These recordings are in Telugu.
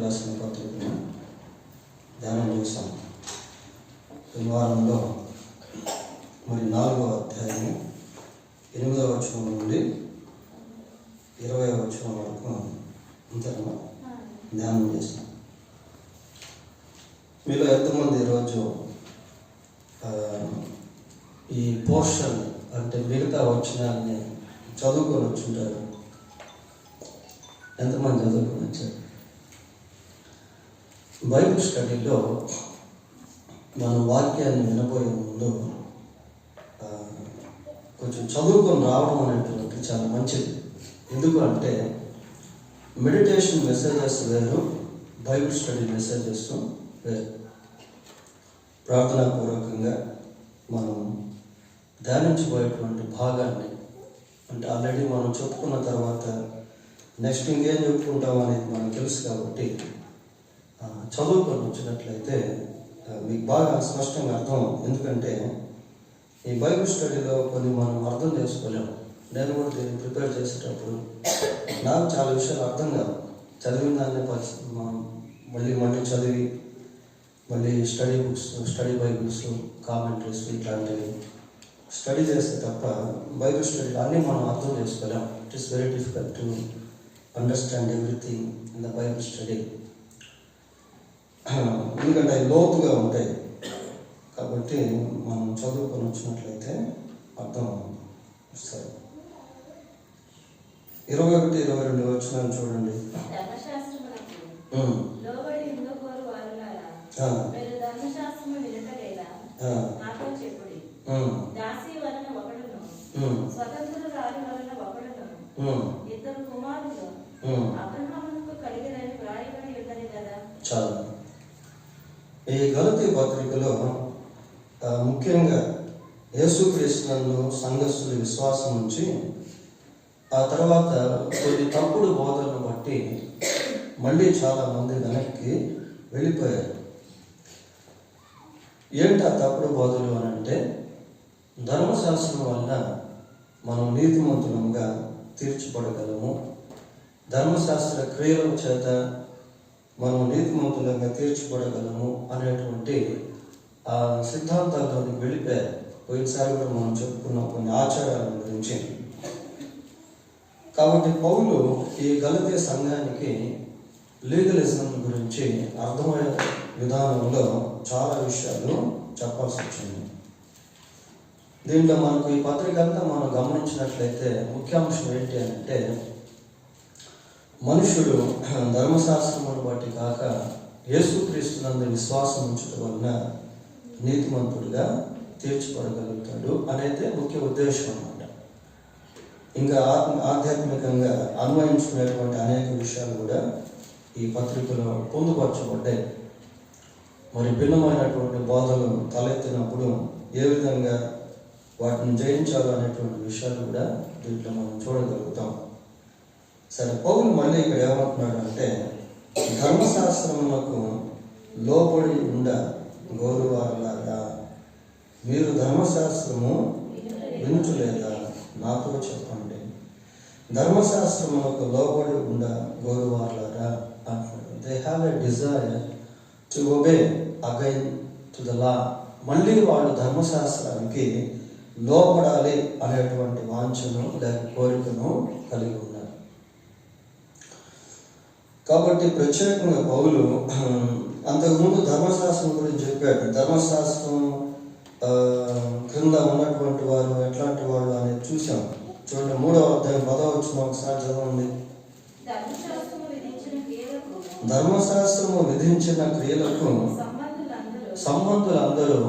రాసిన పత్రికను ధ్యానం చేశాం. ఈ వారంలో మరి 4వ అధ్యాయము 8వ వచనం నుండి 20వ వచనం వరకు అంతేనా ధ్యానం చేశాం. మీలో ఎంతమంది ఈరోజు ఈ పోర్షన్ అంటే మిగతా వచనాన్ని చదువుకొని వచ్చుంటారు? ఎంతమంది చదువుకొని వచ్చారు? బైబిల్ స్టడీలో మనం వాక్యాన్ని వినబోయే ముందు కొంచెం చదువుకొని రావడం అనేటువంటి చాలా మంచిది. ఎందుకు అంటే మెడిటేషన్ మెసేజెస్ వేరు, బైబిల్ స్టడీ మెసేజెస్ వేరు. ప్రార్థనాపూర్వకంగా మనం ధ్యానించబోయేటువంటి భాగాన్ని అంటే ఆల్రెడీ మనం చెప్పుకున్న తర్వాత నెక్స్ట్ ఇంకేం చెప్పుకుంటాం అనేది మనకు తెలుసు కాబట్టి చదువుకొని వచ్చినట్లయితే మీకు బాగా స్పష్టంగా అర్థం. ఎందుకంటే ఈ బైబిల్ స్టడీలో కొన్ని మనం అర్థం చేసుకోలేము. నేను కూడా దీన్ని ప్రిపేర్ చేసేటప్పుడు నాకు చాలా విషయాలు అర్థం కాదు. చదివిన దాన్ని మళ్ళీ చదివి మళ్ళీ study books, study Bibles, commentaries ఇట్లాంటివి స్టడీ చేస్తే తప్ప బైబిల్ స్టడీలో అన్నీ మనం అర్థం చేసుకోలేం. It is very difficult to understand everything in the Bible study. ఎందుకంటే అవి లోతుగా ఉంటాయి. కాబట్టి మనం చదువుకొని వచ్చినట్లయితే అర్థం వస్తుంది. 21, 22 వచనాలు చూడండి. చాలా ఈ గలతీ పత్రికలో ముఖ్యంగా యేసుక్రీస్తునందు సంఘస్థుల విశ్వాసం నుంచి ఆ తర్వాత కొన్ని తప్పుడు బోధనలు బట్టి మళ్ళీ చాలా మంది వెనక్కి వెళ్ళిపోయారు. ఏంటి ఆ తప్పుడు బోధలు అని అంటే, ధర్మశాస్త్రం వల్ల మనం నీతిమంతులంగా తీర్చిపడగలము, ధర్మశాస్త్ర క్రియల చేత మనం నీతిమంతులంగా తీర్చిపడగలము అనేటువంటి ఆ సిద్ధాంతాల్లోకి వెళ్ళిపోయారు. పోయినసారి కూడా మనం చెప్పుకున్న కొన్ని ఆచారాల గురించి. కాబట్టి పౌలు ఈ గలతీ సంఘానికి లీగలిజం గురించి అర్థమయ్యే విధానంలో చాలా విషయాలు చెప్పాల్సి వచ్చింది. దీంట్లో మనకు ఈ పత్రిక అంతా మనం గమనించినట్లయితే ముఖ్యాంశం ఏంటి అంటే, మనుషుడు ధర్మశాస్త్రమును బట్టి కాక యేసుక్రీస్తునందు విశ్వాసం ఉంచడం వలన నీతిమంతుడిగా తీర్చిపడగలుగుతాడు అనేది ముఖ్య ఉద్దేశం అన్నమాట. ఇంకా ఆధ్యాత్మికంగా అన్వయించుకునేటువంటి అనేక విషయాలు కూడా ఈ పత్రికలో పొందుపరచబడ్డాయి. మరి భిన్నమైనటువంటి బోధలు తలెత్తినప్పుడు ఏ విధంగా వాటిని జయించాలి అనేటువంటి విషయాలు కూడా దీంట్లో మనం చూడగలుగుతాం. సరే, పౌలు మళ్ళీ ఇక్కడ ఏమంటున్నాడు అంటే, ధర్మశాస్త్రమునకు లోబడి ఉండ గోరువారులారా, మీరు ధర్మశాస్త్రము వినుచులేదా? నాతో చెప్పండి. ధర్మశాస్త్రమునకు లోబడి ఉండ గోరువారులారా అంటున్నాడు. They have a desire to obey again to the law. మళ్ళీ వాళ్ళు ధర్మశాస్త్రానికి లోబడాలి అనేటువంటి వాంఛను లేక కోరికను కలిగి ఉన్నారు. కాబట్టి ప్రత్యేకంగా పౌలు అంతకుముందు ధర్మశాస్త్రం గురించి చెప్పాడు. ధర్మశాస్త్రం క్రింద ఉన్నటువంటి వారు ఎట్లాంటి వాళ్ళు అనేది చూసాం. చూడండి, 3వ అధ్యాయం 10వ వచనం ఒకసారి చదవండి. ధర్మశాస్త్రము విధించిన క్రియలకు సంబంధులందరూ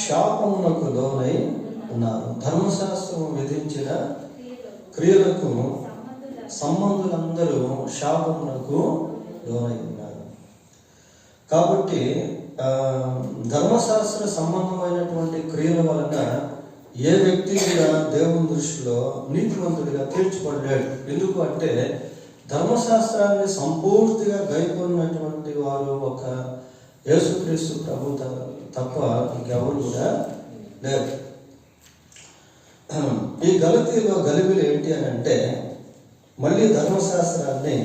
శాపమునకు లోనై ఉన్నారు. ధర్మశాస్త్రము విధించిన క్రియలకు సంబంధులందరూ శాపమునకు లోనై ఉన్నారు. కాబట్టి ధర్మశాస్త్ర సంబంధమైనటువంటి క్రియల వలన ఏ వ్యక్తి కూడా దేవుని దృష్టిలో నీతిమంతుడిగా తీర్చిపడలేడు. ఎందుకు అంటే ధర్మశాస్త్రాన్ని సంపూర్తిగా గైకొన్నటువంటి వారు ఒక యేసుక్రీస్తు ప్రభు తప్ప ఇంకెవరు కూడా లేరు. ఈ గలతీలో గలిబిలు ఏంటి అని అంటే, మళ్ళీ ధర్మశాస్త్రాన్ని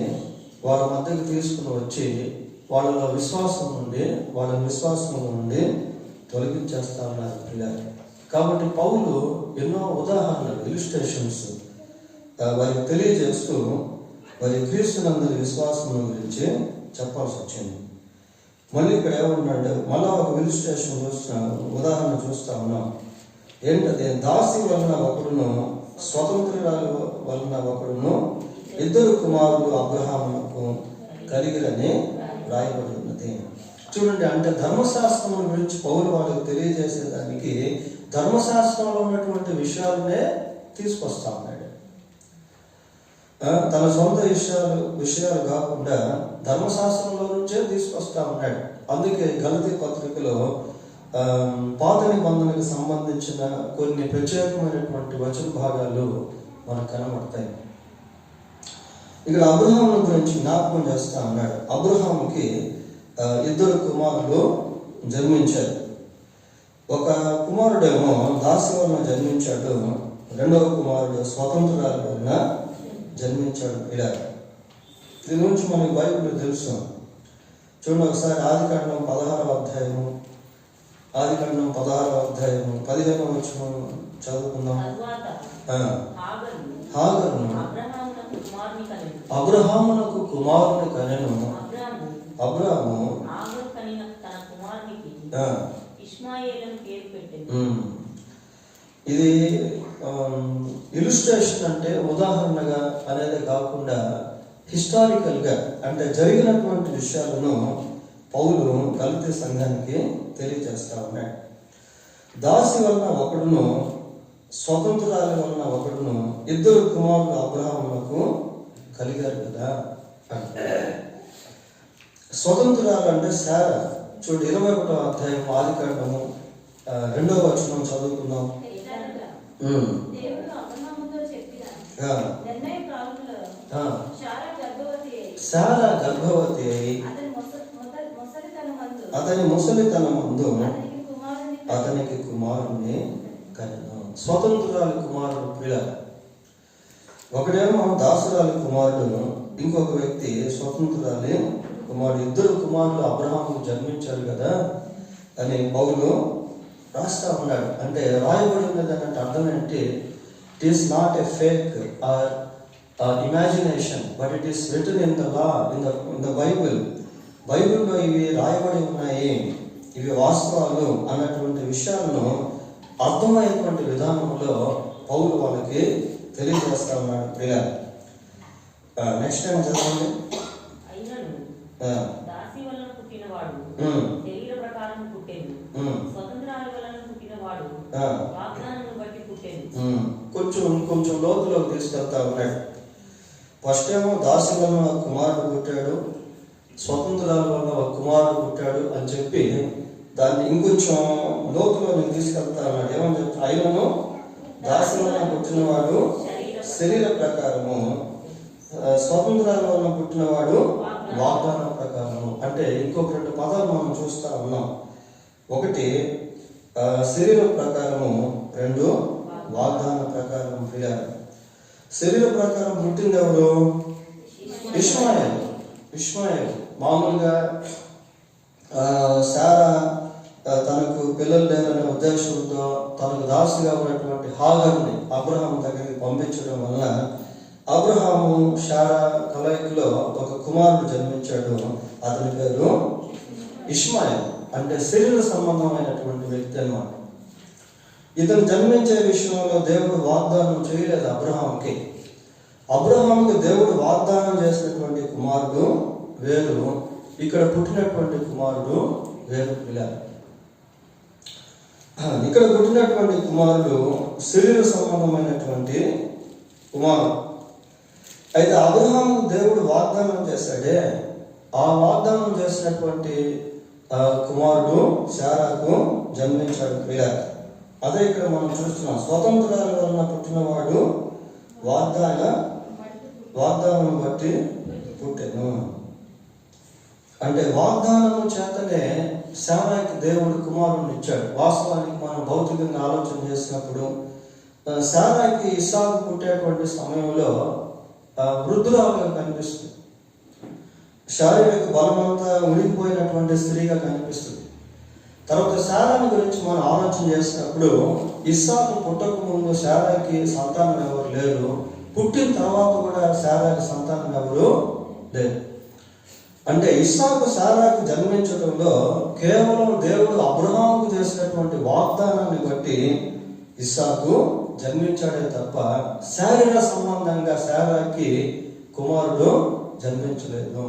వాళ్ళ మధ్యకు తీసుకుని వచ్చి వాళ్ళ విశ్వాసం నుండి తొలగించేస్తా ఉన్నారు పిల్లలు. కాబట్టి పౌలు ఎన్నో ఉదాహరణలు, ఇలిస్ట్రేషన్స్ వారికి తెలియజేస్తూ వారి క్రీస్తునందరి విశ్వాసం గురించి చెప్పాల్సి వచ్చింది. మళ్ళీ ఇక్కడ ఏమన్నాడు, మళ్ళా ఒక ఇలిస్ట్రేషన్ ఉదాహరణ చూస్తా ఉన్నాం. ఏంటది? దాసి వలన ఒకడును, స్వతంత్రురాలు వలన ఒకడును, ఇద్దరు కుమారులు అబ్రహామునకు కలిగిరని రాయబడి ఉన్నది. చూడండి, అంటే ధర్మశాస్త్రం గురించి పౌలు వాళ్ళకి తెలియజేసేదానికి ధర్మశాస్త్రంలో ఉన్నటువంటి విషయాలనే తీసుకొస్తా ఉన్నాడు. తన సొంత విషయాలు కాకుండా ధర్మశాస్త్రంలో నుంచే తీసుకొస్తా ఉన్నాడు. అందుకే గలతీ పత్రికలో పాత నిబంధనకు సంబంధించిన కొన్ని ప్రత్యేకమైనటువంటి వచన భాగాలు మనకు కనబడతాయి. ఇక్కడ అబ్రహాము గురించి జ్ఞాపకం చేస్తా ఉన్నాడు. అబ్రహాముకి ఇద్దరు కుమారులు జన్మించారు. ఒక కుమారుడేమో దాసి వలన జన్మించాడు, రెండవ కుమారుడు స్వతంత్రాల వలన జన్మించాడు. ఇలా దీని గురించి మనకి బైబిల్లో తెలుసు. చూడండి ఒకసారి ఆదికాండం 16వ అధ్యాయము 15వ వచనం చదువుకుందాం. హాగరును అబ్రహామునకు కుమారుని కనెను. అబ్రాము ఇది ఇలుస్ట్రేషన్ అంటే ఉదాహరణగా అనేది కాకుండా హిస్టారికల్గా అంటే జరిగినటువంటి విషయాలను పౌలు గలతీ సంఘానికి తెలియజేస్తా ఉన్నాడు. దాసి వలన ఒకడును, స్వతంత్రాల వలన ఒకడును, ఇద్దరు కుమారులు అబ్రహామునకు కలిగారు కదా. స్వతంత్రాలు అంటే శారా. చూడు 21వ అధ్యాయం ఆదికాండము 2వ వచనం చదువుకుందాం. శారా గర్భవతి అయి అతని ముసలితనమందు అతనికి కుమారుని కనెను. స్వతంత్రాల కుమారుడు పిల్లలు. ఒకడేమో దాసురాలి కుమారుడు, ఇంకొక వ్యక్తి స్వతంత్రాలి కుమారుడు. ఇద్దరు కుమారులు అబ్రహాముకు జన్మించారు కదా అని పౌలు రాస్తా ఉన్నాడు. అంటే రాయబడి ఉన్నది అన్నట్టు అర్థం ఏంటి? It is not a fake are imagination, but it is return in the law, in the Bible. బైబిల్లో ఇవి రాయబడి ఉన్నాయి, ఇవి వాస్తవాలు అన్నటువంటి విషయాలను అర్థమయ్యేటువంటి విధానంలో పౌలు వాళ్ళకి తెలియజేస్తా ఉన్నాడు. ప్రియ నెక్స్ట్ టైం చదవండి. కొంచెం లోతులోకి తీసుకెళ్తా ఉన్నాడు. ఫస్ట్ ఏమో దాసి వలన ఒక కుమారుడు పుట్టాడు, స్వతంత్రాల వలన ఒక కుమారుడు పుట్టాడు అని చెప్పి దాన్ని ఇంకొంచెం లోతులో నేను తీసుకెళ్తా ఉన్నాడు. ఏమని చెప్తా? అయినను దాసి వలన పుట్టినవాడు శరీర ప్రకారము, స్వతంత్రాల వలన పుట్టినవాడు వాగ్దాన ప్రకారము. అంటే ఇంకొక 2 పదాలు మనం చూస్తా ఉన్నాం. ఒకటి శరీర ప్రకారము, 2 వాగ్దాన ప్రకారం. ప్రియ శరీర ప్రకారం పుట్టింది ఎవరు? ఇష్మాయేలు. మామూలుగా శారా తనకు పిల్లలు లేరనే ఉద్దేశంతో తనకు దాసిగా ఉన్నటువంటి హాగర్ని అబ్రహాం దగ్గరికి పంపించడం వలన అబ్రహాము శారా కలయికలో ఒక కుమారుడు జన్మించాడు. అతని పేరు ఇష్మాయేల్. అంటే శరీర సంబంధమైనటువంటి వ్యక్తి అన్నమాట. ఇతను జన్మించే విషయంలో దేవుడు వాగ్దానం చేయలేదు అబ్రహాంకి. అబ్రహాంకి దేవుడు వాగ్దానం చేసినటువంటి కుమారుడు వేరు, ఇక్కడ పుట్టినటువంటి కుమారుడు వేరు. పిల్లలు ఇక్కడ పుట్టినటువంటి కుమారుడు శరీర సంబంధమైనటువంటి కుమారుడు. అయితే అబ్రహాము దేవుడు వాగ్దానం చేశాడే, ఆ వాగ్దానం చేసినటువంటి కుమారుడు శారాకు జన్మించాడు. పిల్లలు అదే ఇక్కడ మనం చూస్తున్నాం. స్వతంత్రాల వలన పుట్టినవాడు వాగ్దానం బట్టి పుట్టెను. అంటే వాగ్దానము చేతనే శారాకి దేవుడు కుమారుని ఇచ్చాడు. వాస్తవానికి మనం భౌతికంగా ఆలోచన చేసినప్పుడు శారాకి ఇస్సాకు పుట్టేటువంటి సమయంలో వృద్ధురాలుగా కనిపిస్తుంది. శారీరక బలమంతా ఉనికిపోయినటువంటి స్త్రీగా కనిపిస్తుంది. తర్వాత శారాను గురించి మనం ఆలోచన చేసినప్పుడు ఇస్సాకు పుట్టక ముందు శారాకి సంతానం ఎవరు లేరు, పుట్టిన తర్వాత కూడా శారాకి సంతానం ఎవరు లేరు. అంటే ఇస్సాకు శారాకు జన్మించడంలో కేవలం దేవుడు అబ్రహాముకు చేసినటువంటి వాగ్దానాన్ని బట్టి ఇస్సాకు జన్మించాడే తప్ప శారీర సంబంధంగా శారాకి కుమారుడు జన్మించలేదు.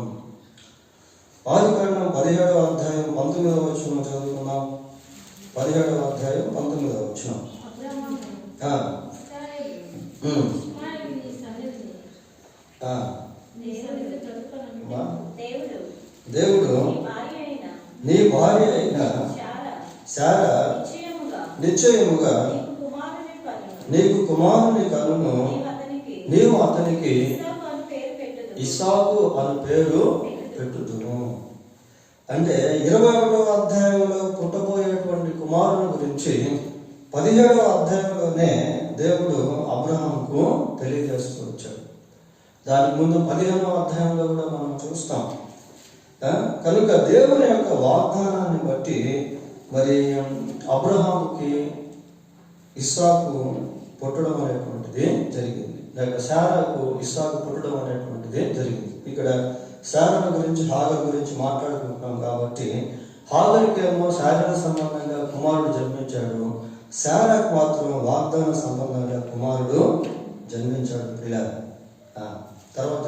ఆదికాండం 17వ అధ్యాయం 19వ వచనం చదువుకున్నాం. 17వ అధ్యాయం 19వ వచనం. దేవుడు నీ భార్య అయిన శారా నిశ్చయముగా నీకు కుమారుని కనును, నీవు అతనికి ఇస్సాకు అను పేరు పెట్టుదును. అంటే 21వ అధ్యాయంలో పుట్టబోయేటువంటి కుమారుని గురించి 17వ అధ్యాయంలోనే దేవుడు అబ్రహాంకు తెలియజేస్తూ వచ్చాడు. దానికి ముందు 15వ అధ్యాయంలో కూడా మనం చూస్తాం. కనుక దేవుని యొక్క వాగ్దానాన్ని బట్టి మరి అబ్రహాంకి ఇస్సాకు పుట్టడం అనేటువంటిది జరిగింది, లేక శారాకు ఇస్సాకు పుట్టడం అనేటువంటిది జరిగింది. ఇక్కడ శారాను గురించి హాగర్ గురించి మాట్లాడుకుంటున్నాం కాబట్టి హాగర్కి ఏమో శారీరక సంబంధంగా కుమారుడు జన్మించాడు, శారాకు మాత్రం వాగ్దాన సంబంధంగా కుమారుడు జన్మించాడు. ఇలా తర్వాత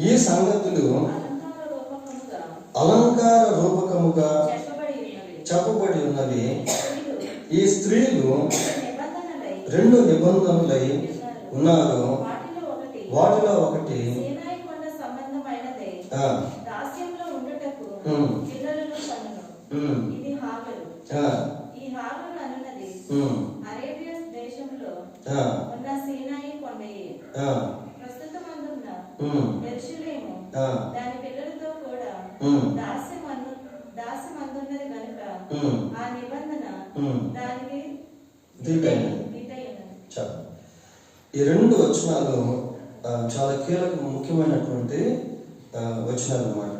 ఈ సంగతులు అలంకార రూపకముగా చెప్పబడి ఉన్నవి. ఈ స్త్రీలు 2 నిబంధనలై ఉన్నారు. వాటిలో ఒకటి దాని పిల్లలతో కూడా దాస్యమందున్నది కనుక ఆ నిబంధన దానికి ఈ 2 వచనాలు చాలా కీలక ముఖ్యమైనటువంటి వచనాలు అన్నమాట.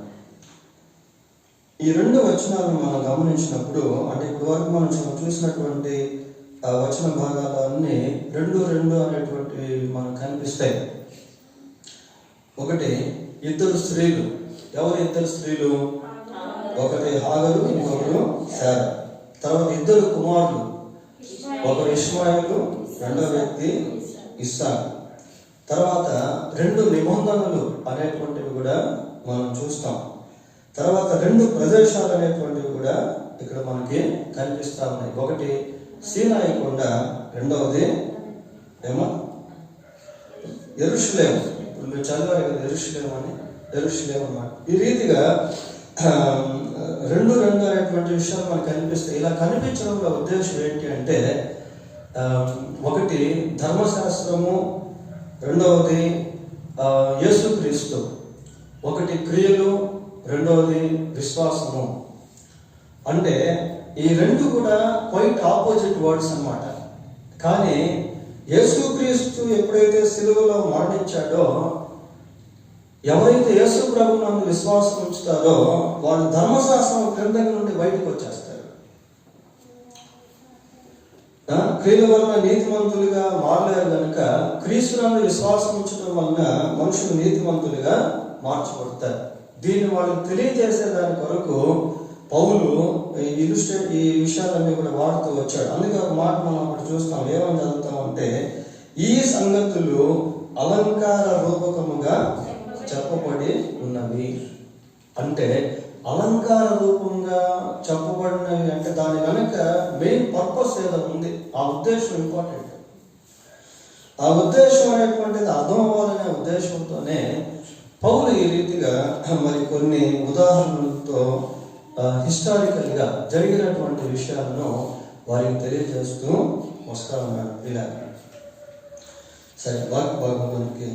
ఈ 2 వచనాలను మనం గమనించినప్పుడు, అంటే ఇప్పటి వరకు మనం చూసినటువంటి వచన భాగాలన్నీ 2 అనేటువంటి మనకు కనిపిస్తాయి. ఒకటి 2 స్త్రీలు. ఎవరు 2 స్త్రీలు? ఒకటి హాగరు, ఇంకొకరు శారా. తర్వాత 2 కుమారులు, ఒకరు ఇష్మాయేలు, రెండవ వ్యక్తి ఇస్సాకు. తర్వాత 2 నిబంధనలు అనేటువంటివి కూడా మనం చూస్తాం. తర్వాత 2 ప్రదేశాలు అనేటువంటివి కూడా ఇక్కడ మనకి కనిపిస్తా ఉన్నాయి. ఒకటి సీనాయి కొండ, రెండవది ఏమో యెరూషలేము. ఇప్పుడు మీరు చదివారు కదా యెరూషలేము అని, యెరూషలేము అన్నమాట. ఈ రీతిగా 2 అనేటువంటి విషయాలు మనకు కనిపిస్తాయి. ఇలా కనిపించడంలో ఉద్దేశం ఏంటి అంటే, ఒకటి ధర్మశాస్త్రము, రెండవది యేసుక్రీస్తు, ఒకటి క్రియలు, రెండవది విశ్వాసము. అంటే ఈ 2 కూడా క్వైట్ ఆపోజిట్ వర్డ్స్ అన్నమాట. కానీ యేసుక్రీస్తు ఎప్పుడైతే సిలువలో మరణించాడో, ఎవరైతే యేసు ప్రభువునందు విశ్వాసం ఉంచుతారో వాళ్ళు ధర్మశాస్త్రం క్రింద నుండి బయటకు వచ్చేస్తారు. క్రియల వలన నీతిమంతులుగా మారలేరు కనుక క్రీస్తునందు విశ్వాసం ఉంచడం వలన మనుషులు నీతిమంతులుగా మార్చబడతారు. దీన్ని వాళ్ళకి తెలియజేసే దాని కొరకు పౌలు ఈ విషయాలన్నీ కూడా వాడుతూ వచ్చాడు. అందుకే ఒక మాట మనం అప్పుడు చూస్తాం. ఏమని చదువుతామంటే, ఈ సంగతులు అలంకార రూపకముగా చెప్పబడి ఉన్నవి. అంటే అలంకార రూపంగా చెప్పబడినవి అంటే దాని కనుక మెయిన్ పర్పస్ ఏదో ఉంది. ఆ ఉద్దేశం ఇంపార్టెంట్. ఆ ఉద్దేశం అనేటువంటిది అర్థం అవ్వాలనే ఉద్దేశంతోనే పౌలు ఈ రీతిగా మరి కొన్ని ఉదాహరణలతో హిస్టారికల్గా జరిగినటువంటి విషయాలను వారికి తెలియజేస్తూ వస్తా ఉన్నాడు. ఇలా సరే, భాగంలోకి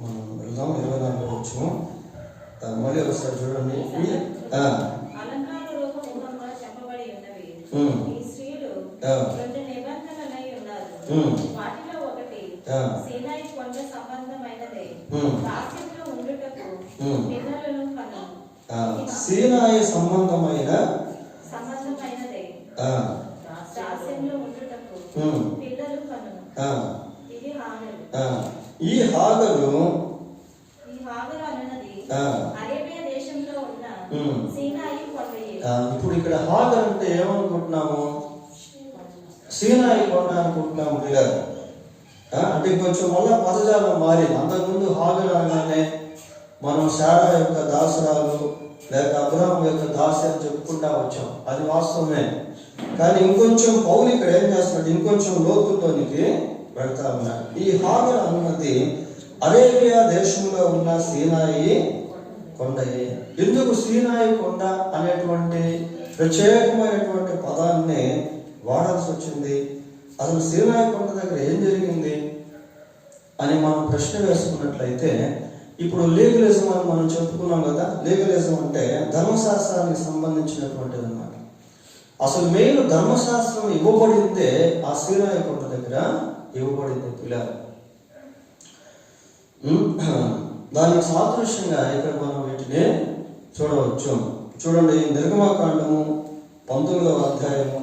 మనం వెళ్దాం. 24వ వచనం మళ్ళీ ఒకసారి చూడండి. అలంకార రూపముగా చెప్పబడి ఉన్నవి. ఈ స్త్రీలు 2 నిబంధనలై ఉన్నారు. వాటిలో ఒకటి సీనాయి కొండ సంబంధమైనదే. దాస్యంలో ఉండుటకు సీనాయి సంబంధమైనదే దాస్యంలో ఉండుటకు పిల్లలు కనును. ఇది హాగరు. ఈ హాగరు అన్నది అరేబియా దేశంలో ఉన్న సీనాయి కొండయే. ఇప్పుడు ఇక్కడ హాగర్ అంటే ఏమనుకుంటున్నాము? సీనాయి కొండ అనుకుంటున్నాము పిల్లలు. అంటే కొంచెం మళ్ళా పదజాలం మారింది. అంతకుముందు హాగర్ అనగానే మనం శారా యొక్క దాసరాలు లేక అబ్రహాం యొక్క దాసి అని చెప్పుకుంటా వచ్చాం. అది వాస్తవమే. కానీ ఇంకొంచెం పౌలు ఇక్కడ ఏం చేస్తున్నాడు, ఇంకొంచెం లోతుల్లోనికి వెళ్తా ఉన్నాడు. ఈ హాగర్ అన్నది అరేబియా దేశంలో ఉన్న సీనాయి కొండయే. ఎందుకు సీనాయి కొండ అనేటువంటి ప్రత్యేకమైనటువంటి పదాన్ని వాడాల్సి వచ్చింది? అసలు సీనాయి కొండ దగ్గర ఏం జరిగింది అని మనం ప్రశ్న వేసుకున్నట్లయితే, ఇప్పుడు లీగలిజం అని మనం చెప్పుకున్నాం కదా. లీగలిజం అంటే ధర్మశాస్త్రానికి సంబంధించినటువంటిది అన్నమాట. అసలు మెయిన్ ధర్మశాస్త్రం ఇవ్వబడిందే ఆ సీనాయి కొండ దగ్గర ఇవ్వబడింది పిల్లలు. దానికి సాదృశ్యంగా ఇక్కడ మనం వీటిని చూడవచ్చు. చూడండి, నిర్గమాకాండము 19వ అధ్యాయము,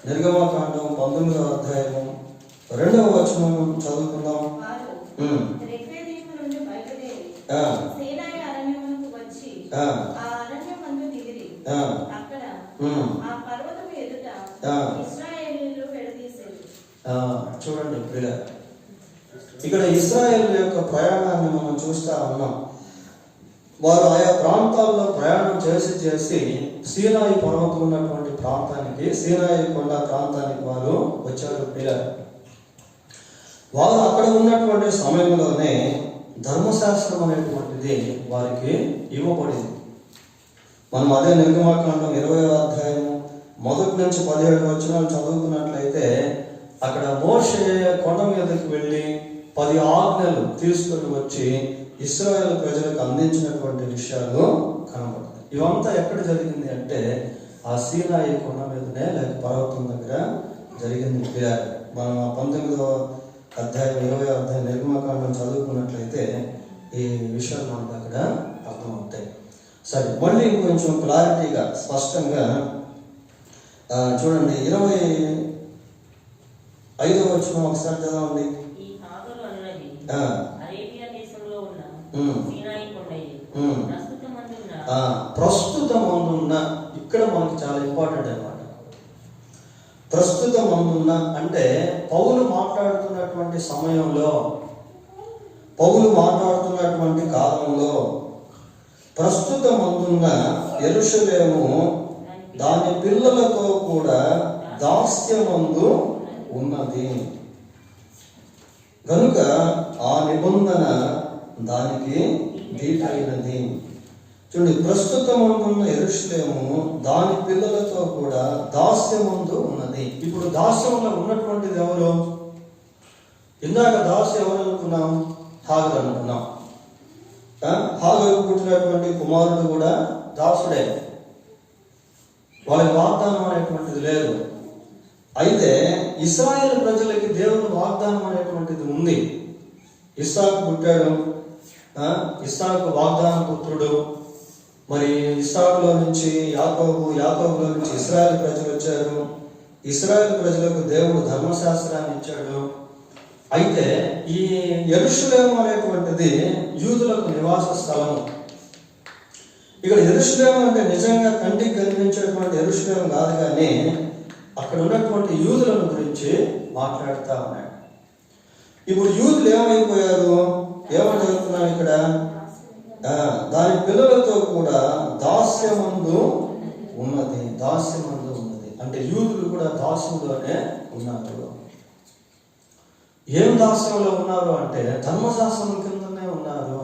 నిర్గమాకాండం 19వ అధ్యాయము 2వ వచనం చదువుకుందాం. చూడండి పిల్ల, ఇక్కడ ఇశ్రాయేలు యొక్క ప్రయాణాన్ని మనం చూస్తా ఉన్నాం. వారు ఆయా ప్రాంతాల్లో ప్రయాణం చేసి సీనాయి పర్వతం ఉన్నటువంటి ప్రాంతానికి, సీనాయి కొండ ప్రాంతానికి వారు వచ్చారు పిల్లలు. వారు అక్కడ ఉన్నటువంటి సమయంలోనే ధర్మశాస్త్రం అనేటువంటిది వారికి ఇవ్వబడింది. మనం అదే నిర్గమాకాండం 20వ అధ్యాయము 1 నుంచి 17 వచనాలు చదువుకున్నట్లయితే, అక్కడ మోషే కొండ మీదకి వెళ్ళి 10 ఆజ్ఞలు తీసుకొని వచ్చి ఇశ్రాయేలు ప్రజలకు అందించినటువంటి విషయాలు కనబడతాయి. ఇవంతా ఎక్కడ జరిగింది అంటే ఆ సీనాయి కొండ మీదనే లేక పర్వతం దగ్గర జరిగింది. మనం 19వ అధ్యాయం 20వ అధ్యాయం నిర్గమాకాండం చదువుకున్నట్లయితే ఈ విషయాలు మనకు అక్కడ అర్థమవుతాయి. సరే, మళ్ళీ కొంచెం క్లారిటీగా స్పష్టంగా చూడండి, 25వ వచనం ఒకసారి చదవండి. ప్రస్తుతమందున్న, ఇక్కడ మనకి చాలా ఇంపార్టెంట్ అన్నమాట. ప్రస్తుతమందున్న అంటే పౌలు మాట్లాడుతున్నటువంటి సమయంలో, పౌలు మాట్లాడుతున్నటువంటి కాలంలో ప్రస్తుతమందున్న యెరూషలేము దాని పిల్లలతో కూడా దాస్యమందు ఉన్నది కనుక ఆ నిబంధన దానికి దీటైనది. చూడండి, ప్రస్తుతం ఉన్న యెరూషలేము దాని పిల్లలతో కూడా దాస్యమందు ఉన్నది. ఇప్పుడు దాస్యంలో ఉన్నటువంటిది ఎవరు? ఇందాక దాస్యం ఎవరు అనుకున్నాం? హాగరు అనుకున్నాం. హాగరు పుట్టినటువంటి కుమారుడు కూడా దాసుడే. వాళ్ళకి వాగ్దానం అనేటువంటిది లేదు. అయితే ఇశ్రాయేలు ప్రజలకి దేవుని వాగ్దానం అనేటువంటిది ఉంది. ఇస్సాకు పుట్టాడు, ఇస్సాకు వాగ్దాన పుత్రుడు. మరి ఇస్సాకులో నుంచి యాకోబులో నుంచి ఇశ్రాయేలు ప్రజలు వచ్చారు. ఇశ్రాయేలు ప్రజలకు దేవుడు ధర్మశాస్త్రాన్ని ఇచ్చాడు. అయితే ఈ యెరూషలేము అనేటువంటిది యూదులకు నివాస స్థలము. ఇక్కడ యెరూషలేము అంటే నిజంగా కంటికి కనిపించేటువంటి యెరూషలేము కాదు, కానీ అక్కడ ఉన్నటువంటి యూదులను గురించి మాట్లాడుతూ ఉన్నాడు. ఇప్పుడు యూదులు ఏమైపోయారు? ఏమని చెప్తున్నాం ఇక్కడ? దాని పిల్లలతో కూడా దాస్యమందు ఉన్నది. దాస్యమందు ఉన్నది అంటే యూదులు కూడా దాస్యంలోనే ఉన్నారు. ఏం దాస్యంలో ఉన్నారు అంటే ధర్మశాస్త్రం కిందనే ఉన్నారు.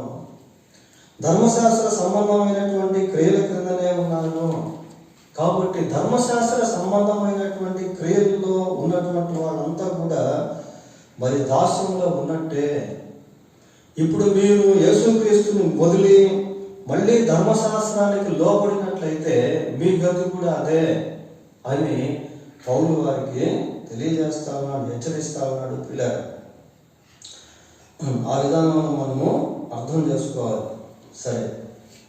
ధర్మశాస్త్ర సంబంధమైనటువంటి క్రియల క్రిందనే ఉన్నారు. కాబట్టి ధర్మశాస్త్ర సంబంధమైనటువంటి క్రియల్లో ఉన్నటువంటి వాళ్ళంతా కూడా మరి దాస్యంలో ఉన్నట్టే. ఇప్పుడు మీరు యేసుక్రీస్తుని వదిలి మళ్ళీ ధర్మశాస్త్రానికి లోపడినట్లయితే మీ గతి కూడా అదే అని పౌలు వారికి తెలియజేస్తా ఉన్నాడు, హెచ్చరిస్తా ఉన్నాడు పిల్లలు. ఆ విధానంలో మనము అర్థం చేసుకోవాలి. సరే,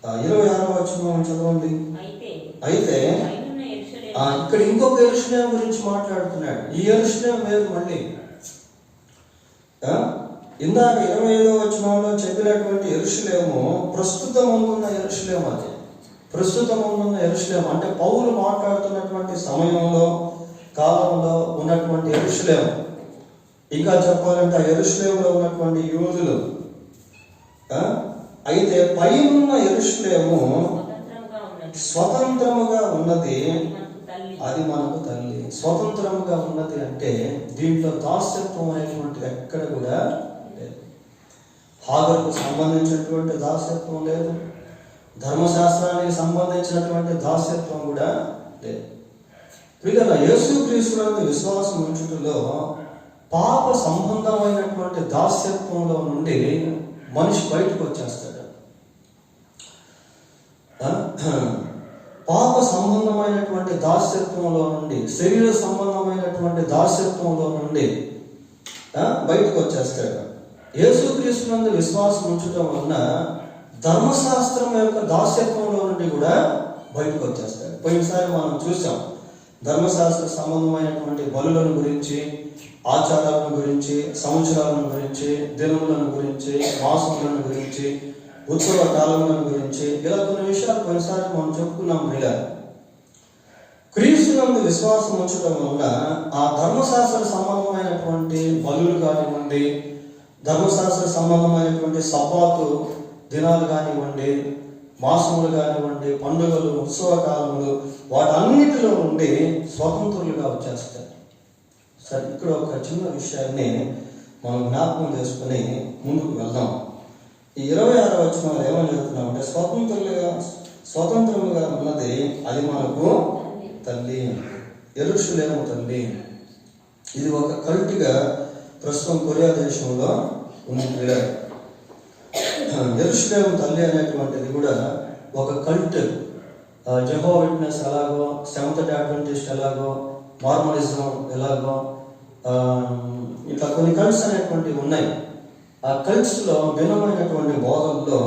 26వ వచనం చదవండి. అయితే ఇక్కడ ఇంకొక యెరూషలేము గురించి మాట్లాడుతున్నాడు. ఈ యెరూషలేము వేరు మళ్ళీ. ఇందాక 25వ వచనంలో చెప్పినటువంటి యెరూషలేము ప్రస్తుతం ఉన్న యెరూషలేము. అది ప్రస్తుతం ఉన్న యెరూషలేము అంటే పౌలు మాట్లాడుతున్నటువంటి సమయంలో కాలంలో ఉన్నటువంటి యెరూషలేము. ఇంకా చెప్పాలంటే ఆ యెరూషలేములో ఉన్నటువంటి యూదులు. అయితే పైనున్న యెరూషలేము స్వతంత్రముగా ఉన్నది, అది మనకు తల్లి. స్వతంత్రముగా ఉన్నది అంటే దీంట్లో దాస్యత్వం అనేటువంటిది ఎక్కడ కూడా లేదు. హాగరుకు సంబంధించినటువంటి దాస్యత్వం లేదు, ధర్మశాస్త్రానికి సంబంధించినటువంటి దాస్యత్వం కూడా లేదు. ప్రియుల, యేసుక్రీస్తునందు విశ్వాసం ఉంచుటలో పాప సంబంధమైనటువంటి దాస్యత్వంలో నుండి మనిషి బయటకు వచ్చేస్తాడు. పాప సంబంధమైనటువంటి దాస్యత్వంలో నుండి, శరీర సంబంధమైనటువంటి దాస్యత్వంలో నుండి బయటకు వచ్చేస్తాడు. యేసుక్రీస్తునందు విశ్వాసం ఉంచడం వలన ధర్మశాస్త్రం యొక్క దాస్యత్వంలో నుండి కూడా బయటకు వచ్చేస్తాడు. పోయినసారి మనం చూసాం ధర్మశాస్త్ర సంబంధమైనటువంటి బలులను గురించి, ఆచారాలను గురించి, సంవత్సరాలను గురించి, దినములను గురించి, మాసములను గురించి, ఉత్సవ కాలములను గురించి, ఇలా కొన్ని విషయాలు కొన్నిసారి మనం చెప్పుకున్నాం. ఇలా క్రీస్తునందు విశ్వాసం ఉంచడం వల్ల ఆ ధర్మశాస్త్ర సంబంధమైనటువంటి బలులు కానివ్వండి, ధర్మశాస్త్ర సంబంధమైనటువంటి సబ్బాతు దినాలు కానివ్వండి, మాసములు కానివ్వండి, పండుగలు, ఉత్సవ కాలములు, వాటన్నిటిలో నుండి స్వతంత్రులుగా వచ్చేస్తారు. సరే, ఇక్కడ ఒక చిన్న విషయాన్ని మనం జ్ఞాపకం చేసుకుని ముందుకు వెళ్దాం. ఈ 26వ వచనంలో ఏమని చెప్తున్నామంటే స్వతంత్రముగా ఉన్నది, అది మనకు తల్లి, యెరూషలేము తల్లి. ఇది ఒక కల్ట్గా ప్రస్తుతం కొరియా దేశంలో ఉంది. యెరూషలేము తల్లి అనేటువంటిది కూడా ఒక కల్ట్. జెహోవా విట్నెస్ ఎలాగో, సెవెంత్ డే అడ్వెంటిస్ట్ ఎలాగో, మార్మనిజం ఎలాగో, ఇట్లా కొన్ని కల్ట్స్ అనేటువంటివి ఉన్నాయి. ఆ కల్ట్స్లో భిన్నమైనటువంటి బోధనలో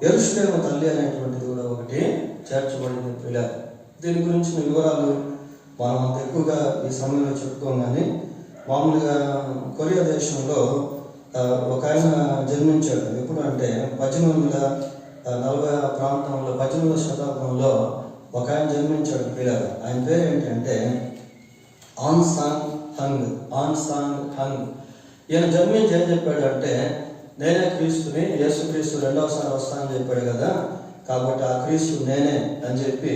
యెరూషలేము తల్లి అనేటువంటిది కూడా ఒకటి చేర్చబడింది. పిల్లలు, దీని గురించి వివరాలు మనం అంత ఎక్కువగా ఈ సమయంలో చెప్పుకోం. కానీ మామూలుగా కొరియా దేశంలో ఒక ఆయన జన్మించాడు. ఎప్పుడు అంటే 1840 ప్రాంతంలో, 18వ శతాబ్దంలో ఒక ఆయన జన్మించాడు. పిల్లలు, ఆయన పేరు ఏంటంటే ఆన్ సాంగ్ హంగ్. ఈయన జన్మించి ఏం చెప్పాడు అంటే, నేనే క్రీస్తుని, యేసుక్రీస్తు రెండవసారి వస్తానని చెప్పాడు కదా, కాబట్టి ఆ క్రీస్తు నేనే అని చెప్పి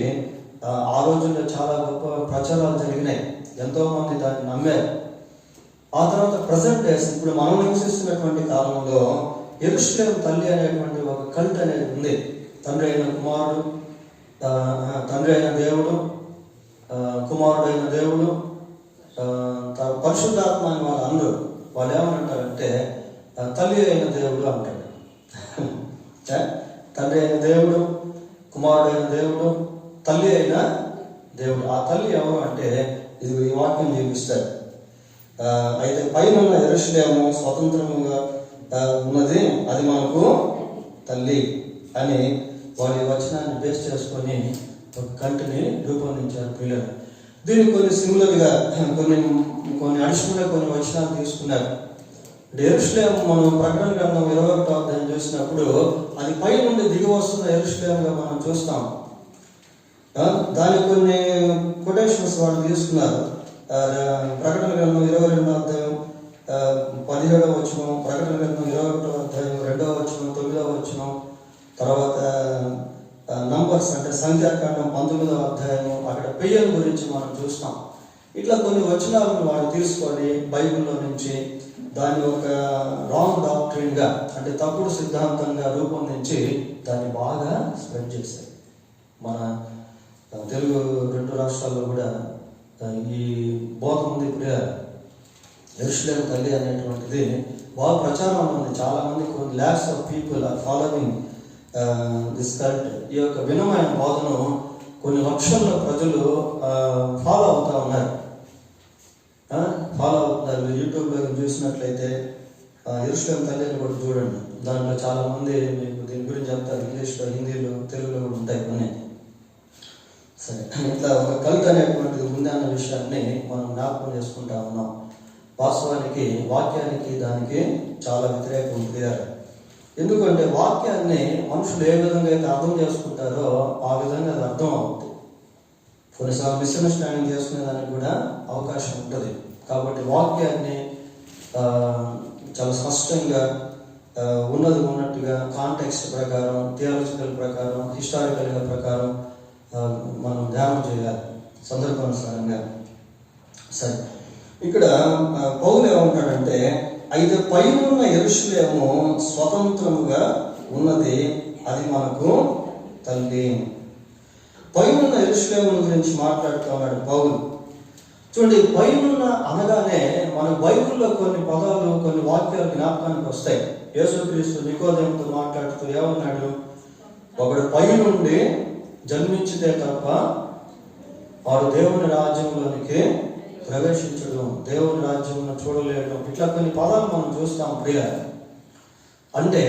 ఆ రోజుల్లో చాలా గొప్ప ప్రచారాలు జరిగినాయి. ఎంతోమంది దాన్ని నమ్మారు. ఆ తర్వాత ప్రజెంట్ డేస్, ఇప్పుడు మనం నివసిస్తున్నటువంటి కాలంలో యెరూషలేము తల్లి అనేటువంటి ఒక కల్ట్ అనేది ఉంది. తండ్రి అయిన దేవుడు, కుమారుడైన దేవుడు, పరిశుద్ధాత్మ అని వాళ్ళు అందరూ. వాళ్ళు ఏమంటారంటే తల్లి అయిన దేవుడు అంటాడు. తండ్రి అయిన దేవుడు, కుమారుడైన దేవుడు, తల్లి అయిన దేవుడు. ఆ తల్లి ఎవరు అంటే ఇది ఈ వాక్యం చూపిస్తారు. అయితే పైన యెరూషలేము స్వతంత్రముగా ఉన్నది, అది మనకు తల్లి అని వారి వచనాన్ని బేస్ చేసుకొని ఒక కంటిని రూపొందించారు పిల్లలు. దీనికి కొన్ని సిమిలర్గా కొన్ని అడిషనల్గా కొన్ని వచనాలు తీసుకున్నారు. యెరూషలేము మనం ప్రకటన గ్రంథం 21వ అధ్యాయం చూసినప్పుడు అది పై నుండి దిగి వస్తున్న యెరూషలేముగా మనం చూస్తాం. దానికి కొన్ని కొటేషన్స్ వాళ్ళు తీసుకున్నారు. ప్రకటన గ్రంథం 22వ అధ్యాయం 17వ వచనం, ప్రకటన గ్రంథం 21వ అధ్యాయం 2వ వచనం, 9వ వచనం, తర్వాత నంబర్స్ అంటే సంఖ్యాకాండం 19వ అధ్యాయము, అక్కడ పెయ్యం గురించి మనం చూస్తాం. ఇట్లా కొన్ని వచనాలను వాళ్ళు తీసుకొని బైబిల్లో నుంచి దాన్ని ఒక రాంగ్ డాక్ట్రిన్గా, అంటే తప్పుడు సిద్ధాంతంగా రూపొందించి దాన్ని బాగా స్ప్రెడ్ చేశారు. మన తెలుగు 2 రాష్ట్రాల్లో కూడా ఈ బోధ ఉంది. ఇప్పుడు యెరూషలేము తల్లి అనేటువంటిది బాగా ప్రచారం ఉంది. చాలామంది, కొన్ని lakhs of people are following this cult. ఈ యొక్క భిన్నమైన బోధను కొన్ని లక్షల ప్రజలు ఫాలో అవుతూ ఉన్నారు. మీరు యూట్యూబ్లో చూసినట్లయితే యెరూషలేము తల్లి అని కూడా చూడండి. దాంట్లో చాలామంది మీకు దీని గురించి చెప్తారు. ఇంగ్లీష్లో, హిందీలో, ఇట్లా ఒక కల్ట్ అనేటువంటిది ఉంది అన్న విషయాన్ని మనం జ్ఞాపకం చేసుకుంటా ఉన్నాం. వాస్తవానికి వాక్యానికి దానికి చాలా వ్యతిరేకం ఉంది. ఎందుకంటే వాక్యాన్ని మనుషులు ఏ విధంగా అయితే అర్థం చేసుకుంటారో ఆ విధంగా అది అర్థం అవుతుంది. కొన్నిసార్లు మిస్అండర్స్టాండింగ్ చేసుకునేదానికి కూడా అవకాశం ఉంటుంది. కాబట్టి వాక్యాన్ని చాలా స్పష్టంగా ఉన్నది ఉన్నట్టుగా కాంటెక్స్ట్ ప్రకారం, థియాలజికల్ ప్రకారం, హిస్టారికల్గా ప్రకారం మనం ధ్యానం చేయాలి సందర్భానుసారంగా. సరే, ఇక్కడ పౌలు ఏమంటాడంటే, అయితే పైనున్న యెరూషలేము స్వతంత్రముగా ఉన్నది, అది మనకు తల్లి. పైనున్న యెరూషలేము గురించి మాట్లాడుతూ ఉన్నాడు పౌలు. చూడండి, పైనున్న అనగానే మన బైబిల్లో కొన్ని పదాలు, కొన్ని వాక్యాలు జ్ఞాపకానికి వస్తాయి. యేసుక్రీస్తు నికోదేముతో మాట్లాడుతూ ఏమన్నాడు? ఒకడు పై నుండి జన్మించితే తప్ప వాడు దేవుని రాజ్యంలోనికి ప్రవేశించడం, దేవుని రాజ్యంలో చూడలేడు. ఇట్లా కొన్ని పదాలు మనం చూస్తాం ప్రియ. అంటే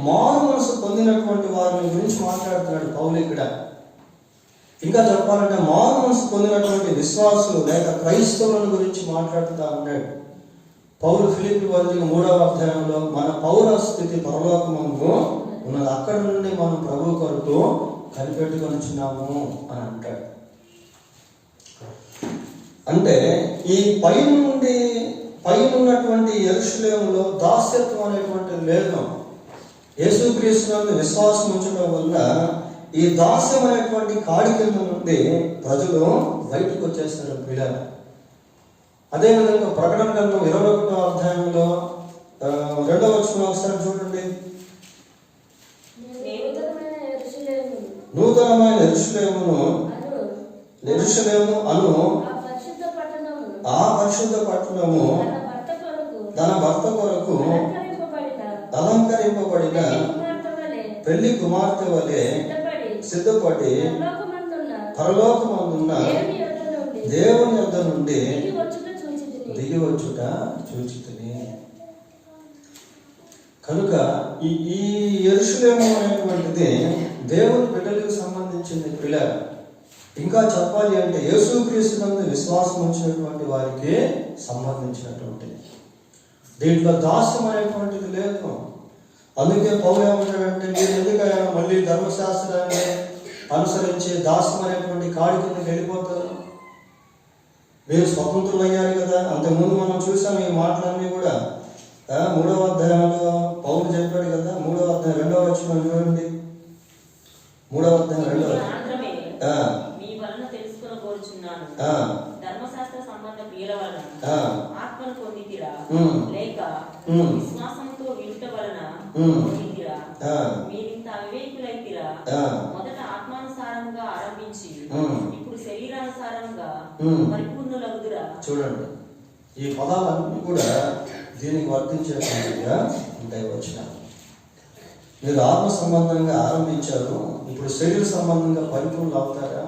మారు మనసు పొందినటువంటి వారిని గురించి మాట్లాడుతున్నాడు పౌలు ఇక్కడ. ఇంకా చెప్పాలంటే మారు మనసు పొందినటువంటి విశ్వాసులు లేక క్రైస్తవులను గురించి మాట్లాడుతూ ఉన్నాడు పౌలు. ఫిలిప్పీ పత్రిక 3వ అధ్యాయంలో మన పౌర స్థితి పరలోకమందు ఉన్నది, అక్కడి నుండి మనం ప్రభు కొరకు కనిపెట్టుకొనిచున్నాము అని అంటాడు. అంటే ఈ పైనున్నటువంటి యెరూషలేములో దాస్యత్వం అనేటువంటిది లేదు. యేసుక్రీస్తునందు విశ్వాసం ఉంచడం వల్ల ఈ దాస్యం అనేటువంటి కాడి కింద నుండి ప్రజలు బయటకు వచ్చేస్తారు పిల్లలు. అదేవిధంగా ప్రకటన గ్రంథం 21వ అధ్యాయంలో 2వ వచనం ఒకసారి చూడండి. నూతనమైన యెరూషలేము అను ఆ పరిశుద్ధ పట్టణము తన భర్త కొరకు అలంకరింపబడిన పెళ్లి కుమార్తె వలె సిద్ధపడి పరలోకమందున్న దేవుని యొద్ద నుండి దిగి వచ్చుట చూచితిని. కనుక ఈ యెరూషలేము అనేటువంటిది దేవుని బిడ్డలకు సంబంధించింది పిల్ల. ఇంకా చెప్పాలి అంటే యేసుక్రీస్తునందు విశ్వాసం ఉంచినటువంటి వారికి సంబంధించినటువంటిది. దీంట్లో దాస్యం అనేటువంటిది లేదు. అందుకే పౌలు ఏమంటాడంటే, మీరు ఎందుకైనా మళ్ళీ ధర్మశాస్త్రాన్ని అనుసరించి దాస్యం అనేటువంటి కాడి కిందకి వెళ్ళిపోతారు? మీరు స్వతంత్రులు అయ్యారు కదా. అంతకుముందు మనం చూసాం ఈ మాటలన్నీ కూడా 3వ అధ్యాయంలో పౌలు చెప్పాడు కదా. 3వ అధ్యాయం 2వ వచనం చూడండి. 3వ అధ్యాయం 2వ ధర్మశాస్త్ర సంబంధ క్రియల వలన ఆత్మను పొందితిరా, లేక విశ్వాసంతో వినుట వలన పొందితిరా? మీరింత అవివేకులైతిరా. మొదట ఆత్మానుసారంగా ఆరంభించి ఇప్పుడు శరీరానుసారంగా పరిపూర్ణులగుదురా. చూడండి, ఈ పదాలన్నీ కూడా దీనికి వర్తించేటువంటిగా ఉంటాయి. వచ్చిన మీరు ఆత్మ సంబంధంగా ఆరంభించారు, ఇప్పుడు శరీర సంబంధంగా పరిపూర్ణులు అవుతారా?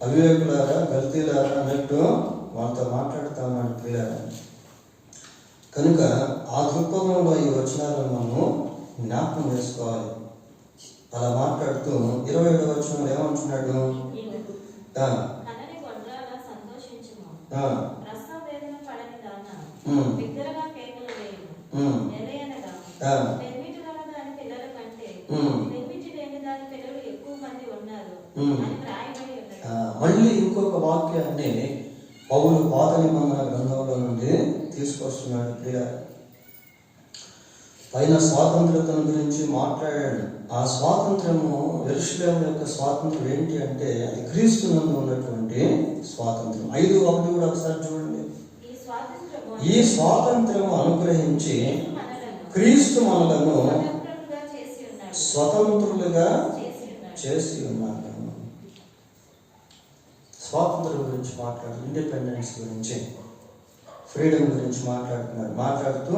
అవివేకులారా, గల్తీలారా అన్నట్టు వాళ్ళతో మాట్లాడుతూ ఉన్నాడు పిల్లలు. కనుక ఆ దృక్పథంలో ఈ వచనాలను మనము జ్ఞాపకం చేసుకోవాలి. అలా మాట్లాడుతూ 27వ వచనంలో ఏమంటున్నాడు? మళ్ళీ ఇంకొక వాక్యాన్ని పౌలు పాత నిబంధన గ్రంథంలో నుండి తీసుకొస్తున్నాడు ప్రియ. పైన స్వాతంత్రతను గురించి మాట్లాడాడు. ఆ స్వాతంత్రము, యెరూషలేము యొక్క స్వాతంత్రం ఏంటి అంటే అది క్రీస్తునందు ఉన్నటువంటి స్వాతంత్రం. 5:1 కూడా ఒకసారి చూడండి. ఈ స్వాతంత్రము అనుగ్రహించి క్రీస్తు మనలను స్వతంత్రులుగా చేసి ఉన్నాడు. స్వాతంత్రం గురించి ఇండిపెండెన్స్ గురించి, ఫ్రీడమ్ గురించి మాట్లాడుతున్నాడు. మాట్లాడుతూ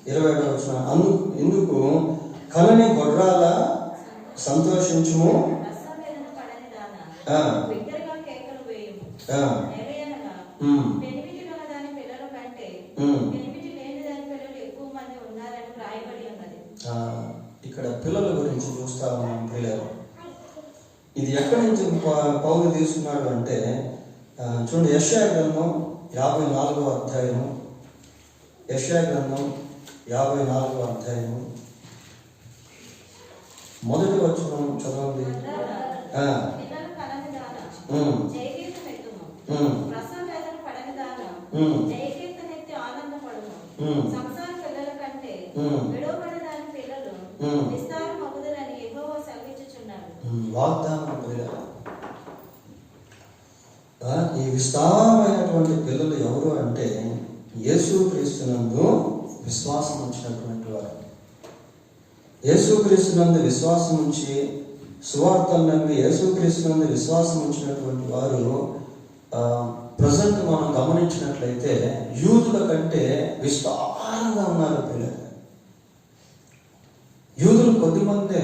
27వ వచనం, ఇందుకు కలని గొడ్రాల సంతోషించుము, ఇక్కడ పిల్లల గురించి చూస్తా ఉన్నాం. పిల్లలు ఇది ఎక్కడి నుంచి పౌలు తీసుకున్నాడు అంటే చూడండి, యెషయా గ్రంథం 54వ అధ్యాయము. యెషయా గ్రంథం 54వ అధ్యాయము మొదటి వచనం చదవండి. పిల్లలు కనని దాన జయకీర్తనెత్తుము, ప్రసవేదన పడని దాన జయకీర్తనెత్తి ఆనందపడుము. సంసార పిల్లల కంటే విడవబడిన దాని పిల్లలు విస్తారమగుదురని యెహోవా సెలవిచ్చుచున్నాడు. వాగ్దానం పిల్లలు. ఈ విస్తారమైనటువంటి పిల్లలు ఎవరు అంటే యేసుక్రీస్తునందు విశ్వాసం ఉంచినటువంటి వారు. యేసుక్రీస్తునందు విశ్వాసం ఉంచి సువార్తను నమ్మి యేసుక్రీస్తునందు విశ్వాసం ఉంచినటువంటి వారు ప్రజెంట్ మనం గమనించినట్లయితే యూదుల కంటే విస్తారంగా ఉన్నారు పిల్లలు. యూదులు కొద్దిమందే.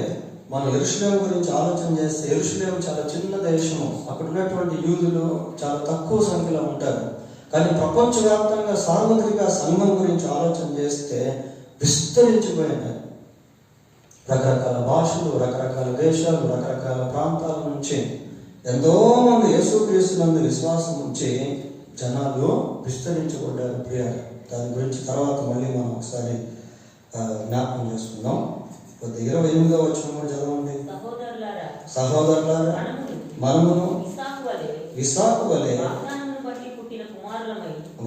మనం యెరూషలేము గురించి ఆలోచన చేస్తే యెరూషలేము చాలా చిన్న దేశము. అక్కడ ఉన్నటువంటి యూదులు చాలా తక్కువ సంఖ్యలో ఉంటారు. కానీ ప్రపంచవ్యాప్తంగా సార్వత్రిక సంఘం గురించి ఆలోచన చేస్తే విస్తరించిపోయినాయి. రకరకాల భాషలు, రకరకాల దేశాలు, రకరకాల ప్రాంతాల నుంచి ఎంతో మంది యేసుక్రీస్తునందు విశ్వాసం ఉంచి జనాలు విస్తరించబడ్డారు ప్రియారు. దాని గురించి తర్వాత మళ్ళీ మనం ఒకసారి జ్ఞాపకం చేసుకుందాం. 28వ వచనం కూడా చదవండి. సహోదరులారా, మనమును ఇస్సాకు వలె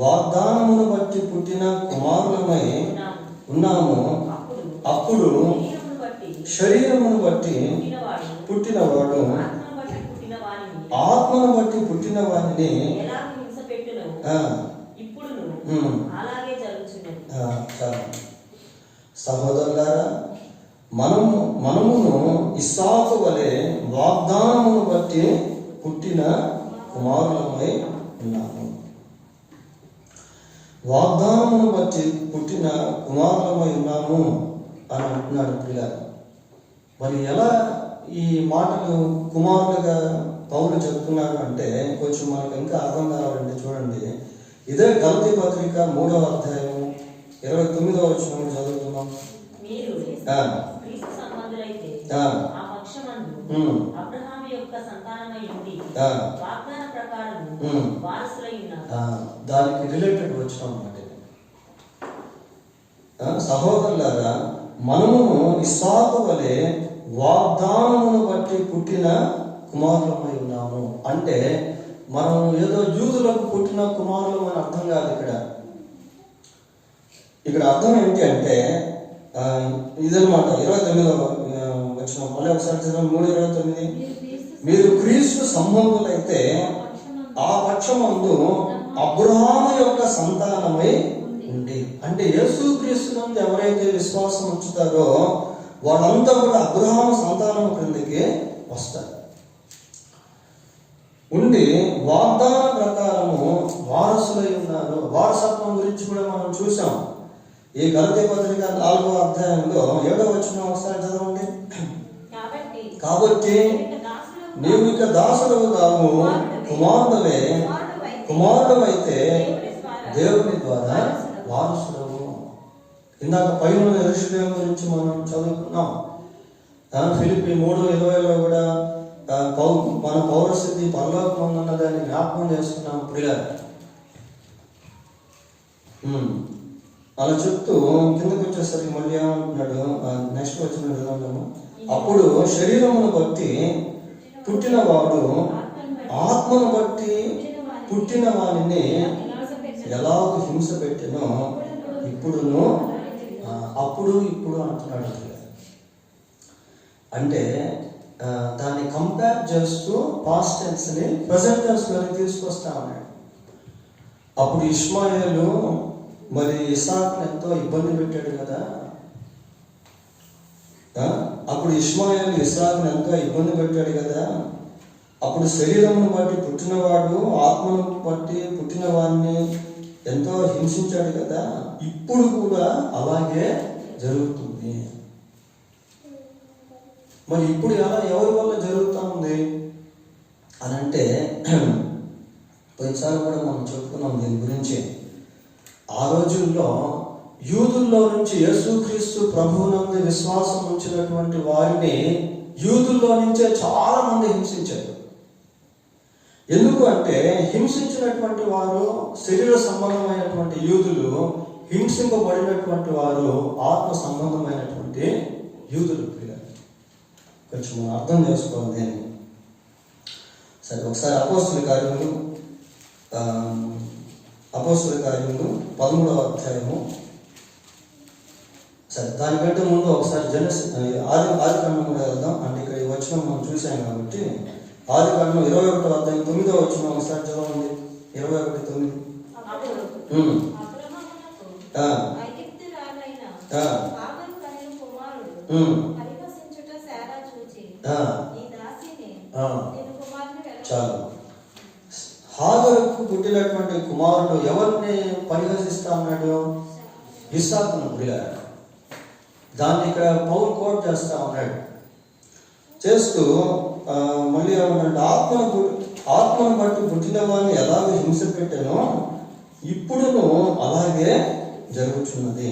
వాగ్దానమును బట్టి పుట్టిన కుమారులమై ఉన్నాము. అప్పుడు శరీరమును బట్టి పుట్టినవాడు ఆత్మను బట్టి పుట్టిన వాడిని సహోదరులారా, మనమును ఇస్సాకు వలె వాగ్దానమును బట్టి పుట్టిన కుమారులమై ఉన్నాము. వాగ్దానమును బట్టి పుట్టిన కుమారులమై ఉన్నాము అని అంటున్నాడు పిల్లలు. మరి ఎలా ఈ మాటలు కుమారులుగా పౌలు చెప్తున్నాడు అంటే కొంచెం మనకు ఇంకా అర్థం కావాలంటే చూడండి, ఇదే గలతీ పత్రిక 3వ అధ్యాయం 29వ వచనం చదువుతున్నాం. దానికి రిలేటెడ్ వచ్చిన అన్నమాట. సహోదరులారా, మనము ఇస్సాకు వలె వాగ్దానమును బట్టి పుట్టిన కుమారులమై ఉన్నాము అంటే మనం ఏదో యూదులకు పుట్టిన కుమారులం అని అర్థం కాదు. ఇక్కడ అర్థం ఏంటి అంటే ఇదనమాట. 29వ వచనం మళ్ళీ ఒకసారి 3:29. మీరు క్రీస్తు సంబంధులైతే ఆ పక్షమందు అబ్రహాము యొక్క సంతానమై ఉండి. అంటే యేసుక్రీస్తునందు ఎవరైతే విశ్వాసం ఉంచుతారో వాళ్ళంతా కూడా అబ్రహాము సంతానం క్రిందకి వస్తారు. ఉండి వాగ్దాన ప్రకారము వారసులై ఉన్నారు. వారసత్వం గురించి కూడా మనం చూసాం. ఈ గలతీ పత్రిక 4వ అధ్యాయంలో 7వ వచనం ఒకసారి చదవండి. కాబట్టి నీవు ఇక దాసుడవు కావు, కుమారుడవైతే దేవుని ద్వారా వారసుడవు. ఇందాక పైన యెరూషలేము గురించి మనం చదువుకున్నాం. ఫిలిప్పీ 3:20లో కూడా మన పౌరస్థితి పరలోకం ఉన్నదాన్ని జ్ఞాపకం చేసుకున్నాం ప్రియులారా. అలా చెప్తూ కిందకి వచ్చేసరికి మళ్ళీ ఏమంటున్నాడు, నెక్స్ట్ వచ్చిన విధానము, అప్పుడు శరీరమును బట్టి పుట్టినవాడు ఆత్మను బట్టి పుట్టిన వాడిని ఎలాగ హింస పెట్టినో ఇప్పుడును ఇప్పుడు అంటున్నాడు. అంటే దాన్ని కంపేర్ చేస్తూ పాస్ట్ టెన్స్ ని ప్రెసెంట్ టెన్స్ లోకి తీసుకొస్తా ఉన్నాడు. అప్పుడు ఇష్మాయేలు మరి ఇస్సాకును ఎంతో ఇబ్బంది పెట్టాడు కదా. అప్పుడు ఇష్మాయేలు ఇస్సాకును ఎంతో ఇబ్బంది పెట్టాడు కదా. అప్పుడు శరీరమును బట్టి పుట్టినవాడు ఆత్మను బట్టి పుట్టిన వాడిని ఎంతో హింసించాడు కదా. ఇప్పుడు కూడా అలాగే జరుగుతుంది. మరి ఇప్పుడు ఎలా ఎవరి వల్ల జరుగుతూ ఉంది అని అంటే పోయినసారి కూడా మనం చెప్పుకున్నాం దీని గురించి. ఆ రోజుల్లో యూదుల్లో నుంచి యేసుక్రీస్తు ప్రభువునందు విశ్వాసం ఉంచినటువంటి వారిని యూదుల్లో నుంచే చాలా మంది హింసించారు. ఎందుకు అంటే హింసించినటువంటి వారు శరీర సంబంధమైనటువంటి యూదులు, హింసింపబడినటువంటి వారు ఆత్మ సంబంధమైనటువంటి యూదులు. కొంచెం మనం అర్థం చేసుకోవాలి దీన్ని. సరే, ఒకసారి అపోస్తుల కార్యములు 13వ అధ్యాయము. సరే, దానికంటే ముందు ఒకసారి ఆదికాండం కూడా వెళ్దాం. అంటే ఇక్కడ ఈ వచనం మనం చూసాం కాబట్టి ఆదికాండం 21వ అధ్యాయం 9వ వచనం ఒకసారి చదవండి. 21:9. చాలు. హాగరుకు పుట్టినటువంటి కుమారుడు ఎవరిని పరిహసిస్తా ఉన్నాడు? ఇస్సాకును. దాన్ని ఇక్కడ పౌలు కోట్ చేస్తా ఉన్నాడు. చేస్తూ మళ్ళీ ఏమన్నాడు? ఆత్మను బట్టి పుట్టిన వాడిని ఎలాగ హింస పెట్టానో ఇప్పుడును అలాగే జరుగుతున్నది.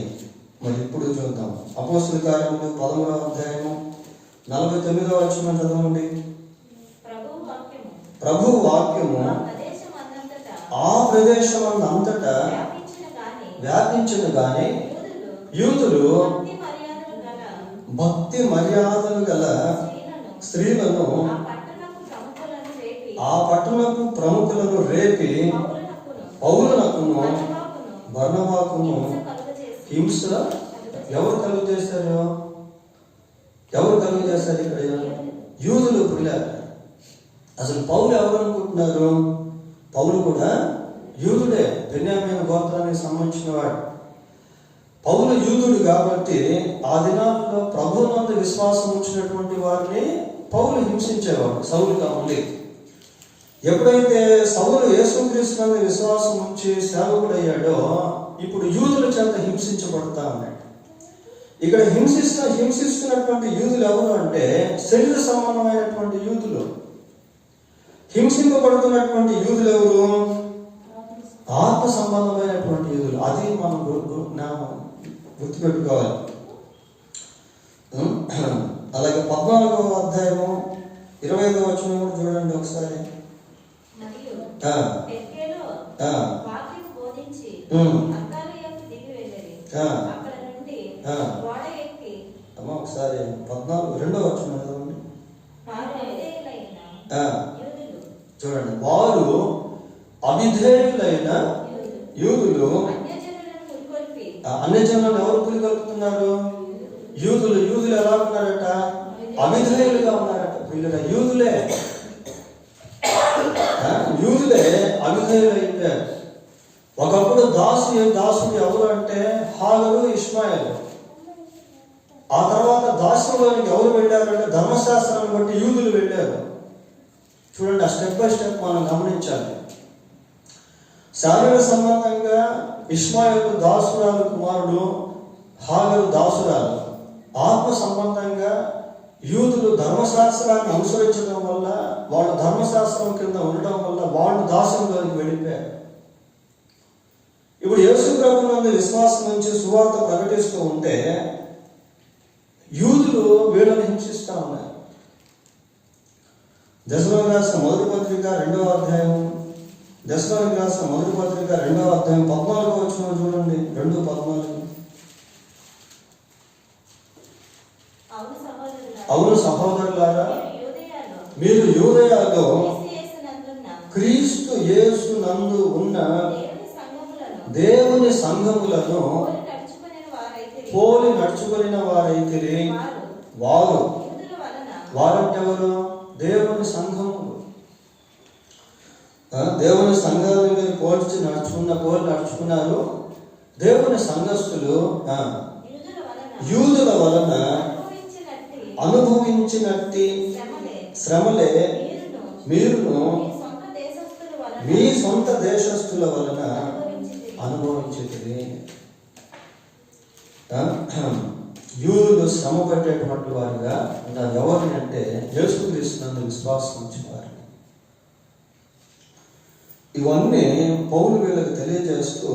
మరి ఇప్పుడు చూద్దాం. అపోస్తుల కార్యములు 13వ అధ్యాయము 49వ వచనం చదవండి. ప్రభు వాక్యము ఆ ప్రదేశమంతటా వ్యాపించిన గాని యూదులు భక్తి మర్యాదలు గల స్త్రీలను ఆ పట్టణపు ప్రముఖులను రేపి పౌలునకును బర్నబాకును హింస ఎవరు కలుగు చేశారు? ఇక్కడ యూదులు. అసలు పౌలు ఎవరు అనుకుంటున్నారు? పౌలు కూడా యూదుడే, బెన్యామీను గోత్రానికి సంబంధించిన వాడు. పౌలు యూదుడు కాబట్టి ఆ దినాల్లో ప్రభువునందు విశ్వాసం ఉంచినటువంటి వారిని పౌలు హింసించేవాడు సౌలుగా ఉండి. ఎప్పుడైతే సౌలు యేసుక్రీస్తునందు విశ్వాసం ఉంచి సేవకుడయ్యాడో ఇప్పుడు యూదుల చేత హింసించబడతా ఉన్నాడు. ఇక్కడ హింసిస్తున్నటువంటి యూదులు ఎవరు అంటే శరీర సంబంధమైనటువంటి యూదులు. హింసింపబడుతున్నటువంటి యూదులు ఎవరు? ఆత్మ సంబంధమైనటువంటి యూదులు. అది మనం గుర్తుపెట్టుకోవాలి. అలాగే 14వ అధ్యాయము 25వ వచనం కూడా చూడండి ఒకసారి. ఒకసారి 14:2వ వచనం చదవండి. చూడండి, వారు అవిధేయులైన యూదులు. అన్యజనులను ఎవరు పులికొల్పుతున్నారు? యూదులు ఎలా ఉన్నారట? అవిధేయులుగా ఉన్నారట. యూదులే అవిధేయులు అయిపోయారు. ఒకప్పుడు దాసుడు ఎవరు అంటే హాగరు, ఇష్మాయేలు. ఆ తర్వాత దాసులోనికి ఎవరు వెళ్ళారంటే ధర్మశాస్త్రాన్ని బట్టి యూదులు వెళ్ళారు. చూడండి, ఆ స్టెప్ బై స్టెప్ మనం గమనించాలి. శారీర సంబంధంగా ఇష్మాయేలు దాసురాలు కుమారుడు, హాగరు దాసురాలు. ఆత్మ సంబంధంగా యూదులు ధర్మశాస్త్రాన్ని అనుసరించడం వల్ల, వాళ్ళు ధర్మశాస్త్రం కింద ఉండడం వల్ల వాళ్ళు దాసులోనికి వెళ్ళిపోయారు. ఇప్పుడు యేసు ప్రభువునందు విశ్వాసం నుంచి సువార్త ప్రకటిస్తూ ఉంటే యూదులు వీళ్ళని హింసిస్తా ఉన్నారు. దశలోనికి రాసిన మొదటి పత్రిక 2వ అధ్యాయం 14వ వచనం చూడండి. 2:14. అవును సహోదరులారా, మీరు యూదయలో క్రీస్తు యేసు నందు ఉన్న దేవుని సంఘములను పోలి నడుచుకుని వారైతే వారంటే ఎవరు? దేవుని సంఘములు. దేవుని సంఘాల మీద పోలి నడుచుకున్నారు. దేవుని సంఘస్థులు యూదుల వలన అనుభవించినట్టి శ్రమలే మీరును మీ సొంత దేశస్థుల వలన అనుభవించేది. యూదులు శ్రమ పెట్టేటువంటి వారుగా ఎవరిని అంటే యేసుక్రీస్తునందు విశ్వాసం ఉంచిన వారు. ఇవన్నీ పౌలు వీళ్ళకి తెలియజేస్తూ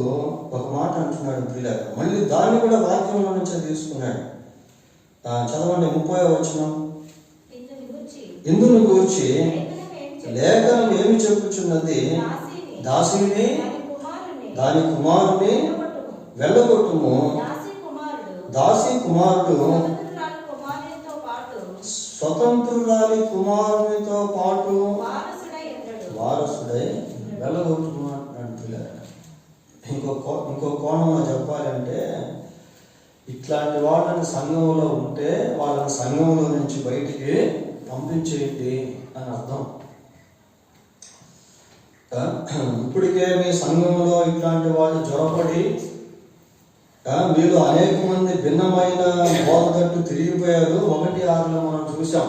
ఒక మాట అంటున్నాడు పిల్లలు. మళ్ళీ దాన్ని కూడా వాక్యంలో నుంచే తీసుకున్నాడు. చదవండి 30వ వచనం. ఇందును గూర్చి లేఖనం ఏమి లేఖనం ఏమి చెప్పుచున్నది? దాసిని దాసిని దాని కుమారుని దాని కుమారుని వెళ్ళగొట్టుము. దాసి కుమారుడు స్వతంత్రురాలి కుమారునితో పాటు స్వతంత్రురాలి కుమారునితో పాటు వారసుడై వెళ్ళగొట్టుము అంటున్నాడు పిల్లలు. ఇంకో కోణంలో చెప్పాలంటే, ఇట్లాంటి వాళ్ళని సంఘంలో ఉంటే వాళ్ళని సంఘంలో నుంచి బయటికి పంపించేయండి అని అర్థం. ఇప్పటికే మీ సంఘంలో ఇట్లాంటి వాళ్ళు జొరపడి మీరు అనేక మంది భిన్నమైన బోధ తట్టు తిరిగిపోయారు. 1:6 మనం చూసాం.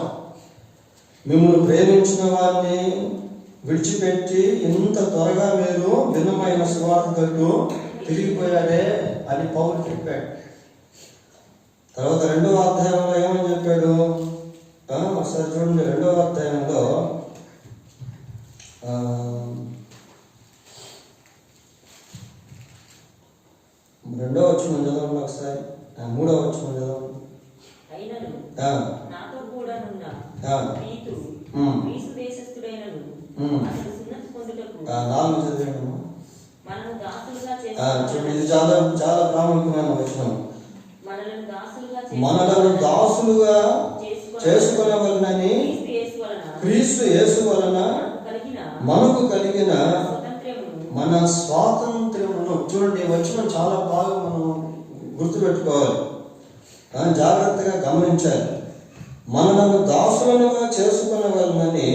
మిమ్మల్ని ప్రేమించిన వారిని విడిచిపెట్టి ఇంత త్వరగా మీరు భిన్నమైన సువార్త తట్టు తిరిగిపోయారే అని పౌలు చెప్పాడు. తర్వాత 2వ అధ్యాయంలో ఏమని చెప్పాడు? ఒకసారి చూడండి. 2వ అధ్యాయంలో 2వ వచనం చదవండి ఒకసారి. 3వ వచనం చదవండి. అయినను నాతో కూడా నున్న తీతు గ్రీసు దేశస్థుడైనను అతడు సున్నతి పొందుటకు 4 చదివాడు. మనను దాసులుగా చూడండి, ఇది చాలా చాలా ప్రాముఖ్యమైన వచనం. మనలను దాసులుగా చేసుకొనవలనని క్రీస్తు యేసు వలన మనకు కలిగిన మన స్వాతంత్ర్యమును. చూడండి, ఈ వచనం చాలా బాగా మనం గుర్తుపెట్టుకోవాలి, జాగ్రత్తగా గమనించాలి. మనలను దాసులనుగా చేసుకొనవలనని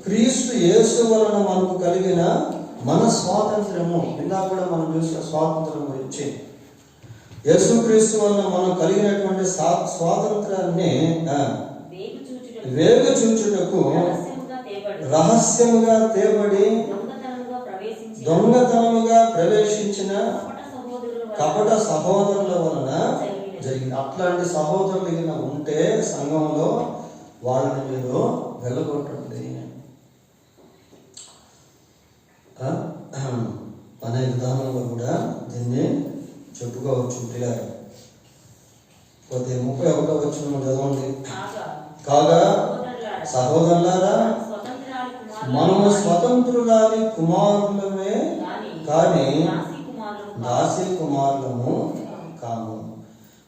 క్రీస్తు యేసు వలన మనకు కలిగిన మన స్వాతంత్ర్యము. ఇందాక కూడా మనం చూసిన స్వాతంత్ర్యం గురించి. యేసుక్రీస్తు వలన మనం కలిగినటువంటి స్వాతంత్రాన్ని వేగు చూచుటకు రహస్యముగా తేబడి దొంగతనముగా ప్రవేశించిన కపట సహోదరుల వలన జరిగింది. అట్లాంటి సహోదరులు ఉంటే సంఘంలో వాళ్ళని మీరు వెళ్ళగొట్టండి అనే విధానంలో కూడా దీన్ని చెప్పుకోవచ్చు పిల్లలు. పోతే 31వ వచనం చదవండి. కాగా సహోదరులారా, మనము స్వతంత్రురాలి కుమారులమే కానీ దాసి కుమారులము కాము.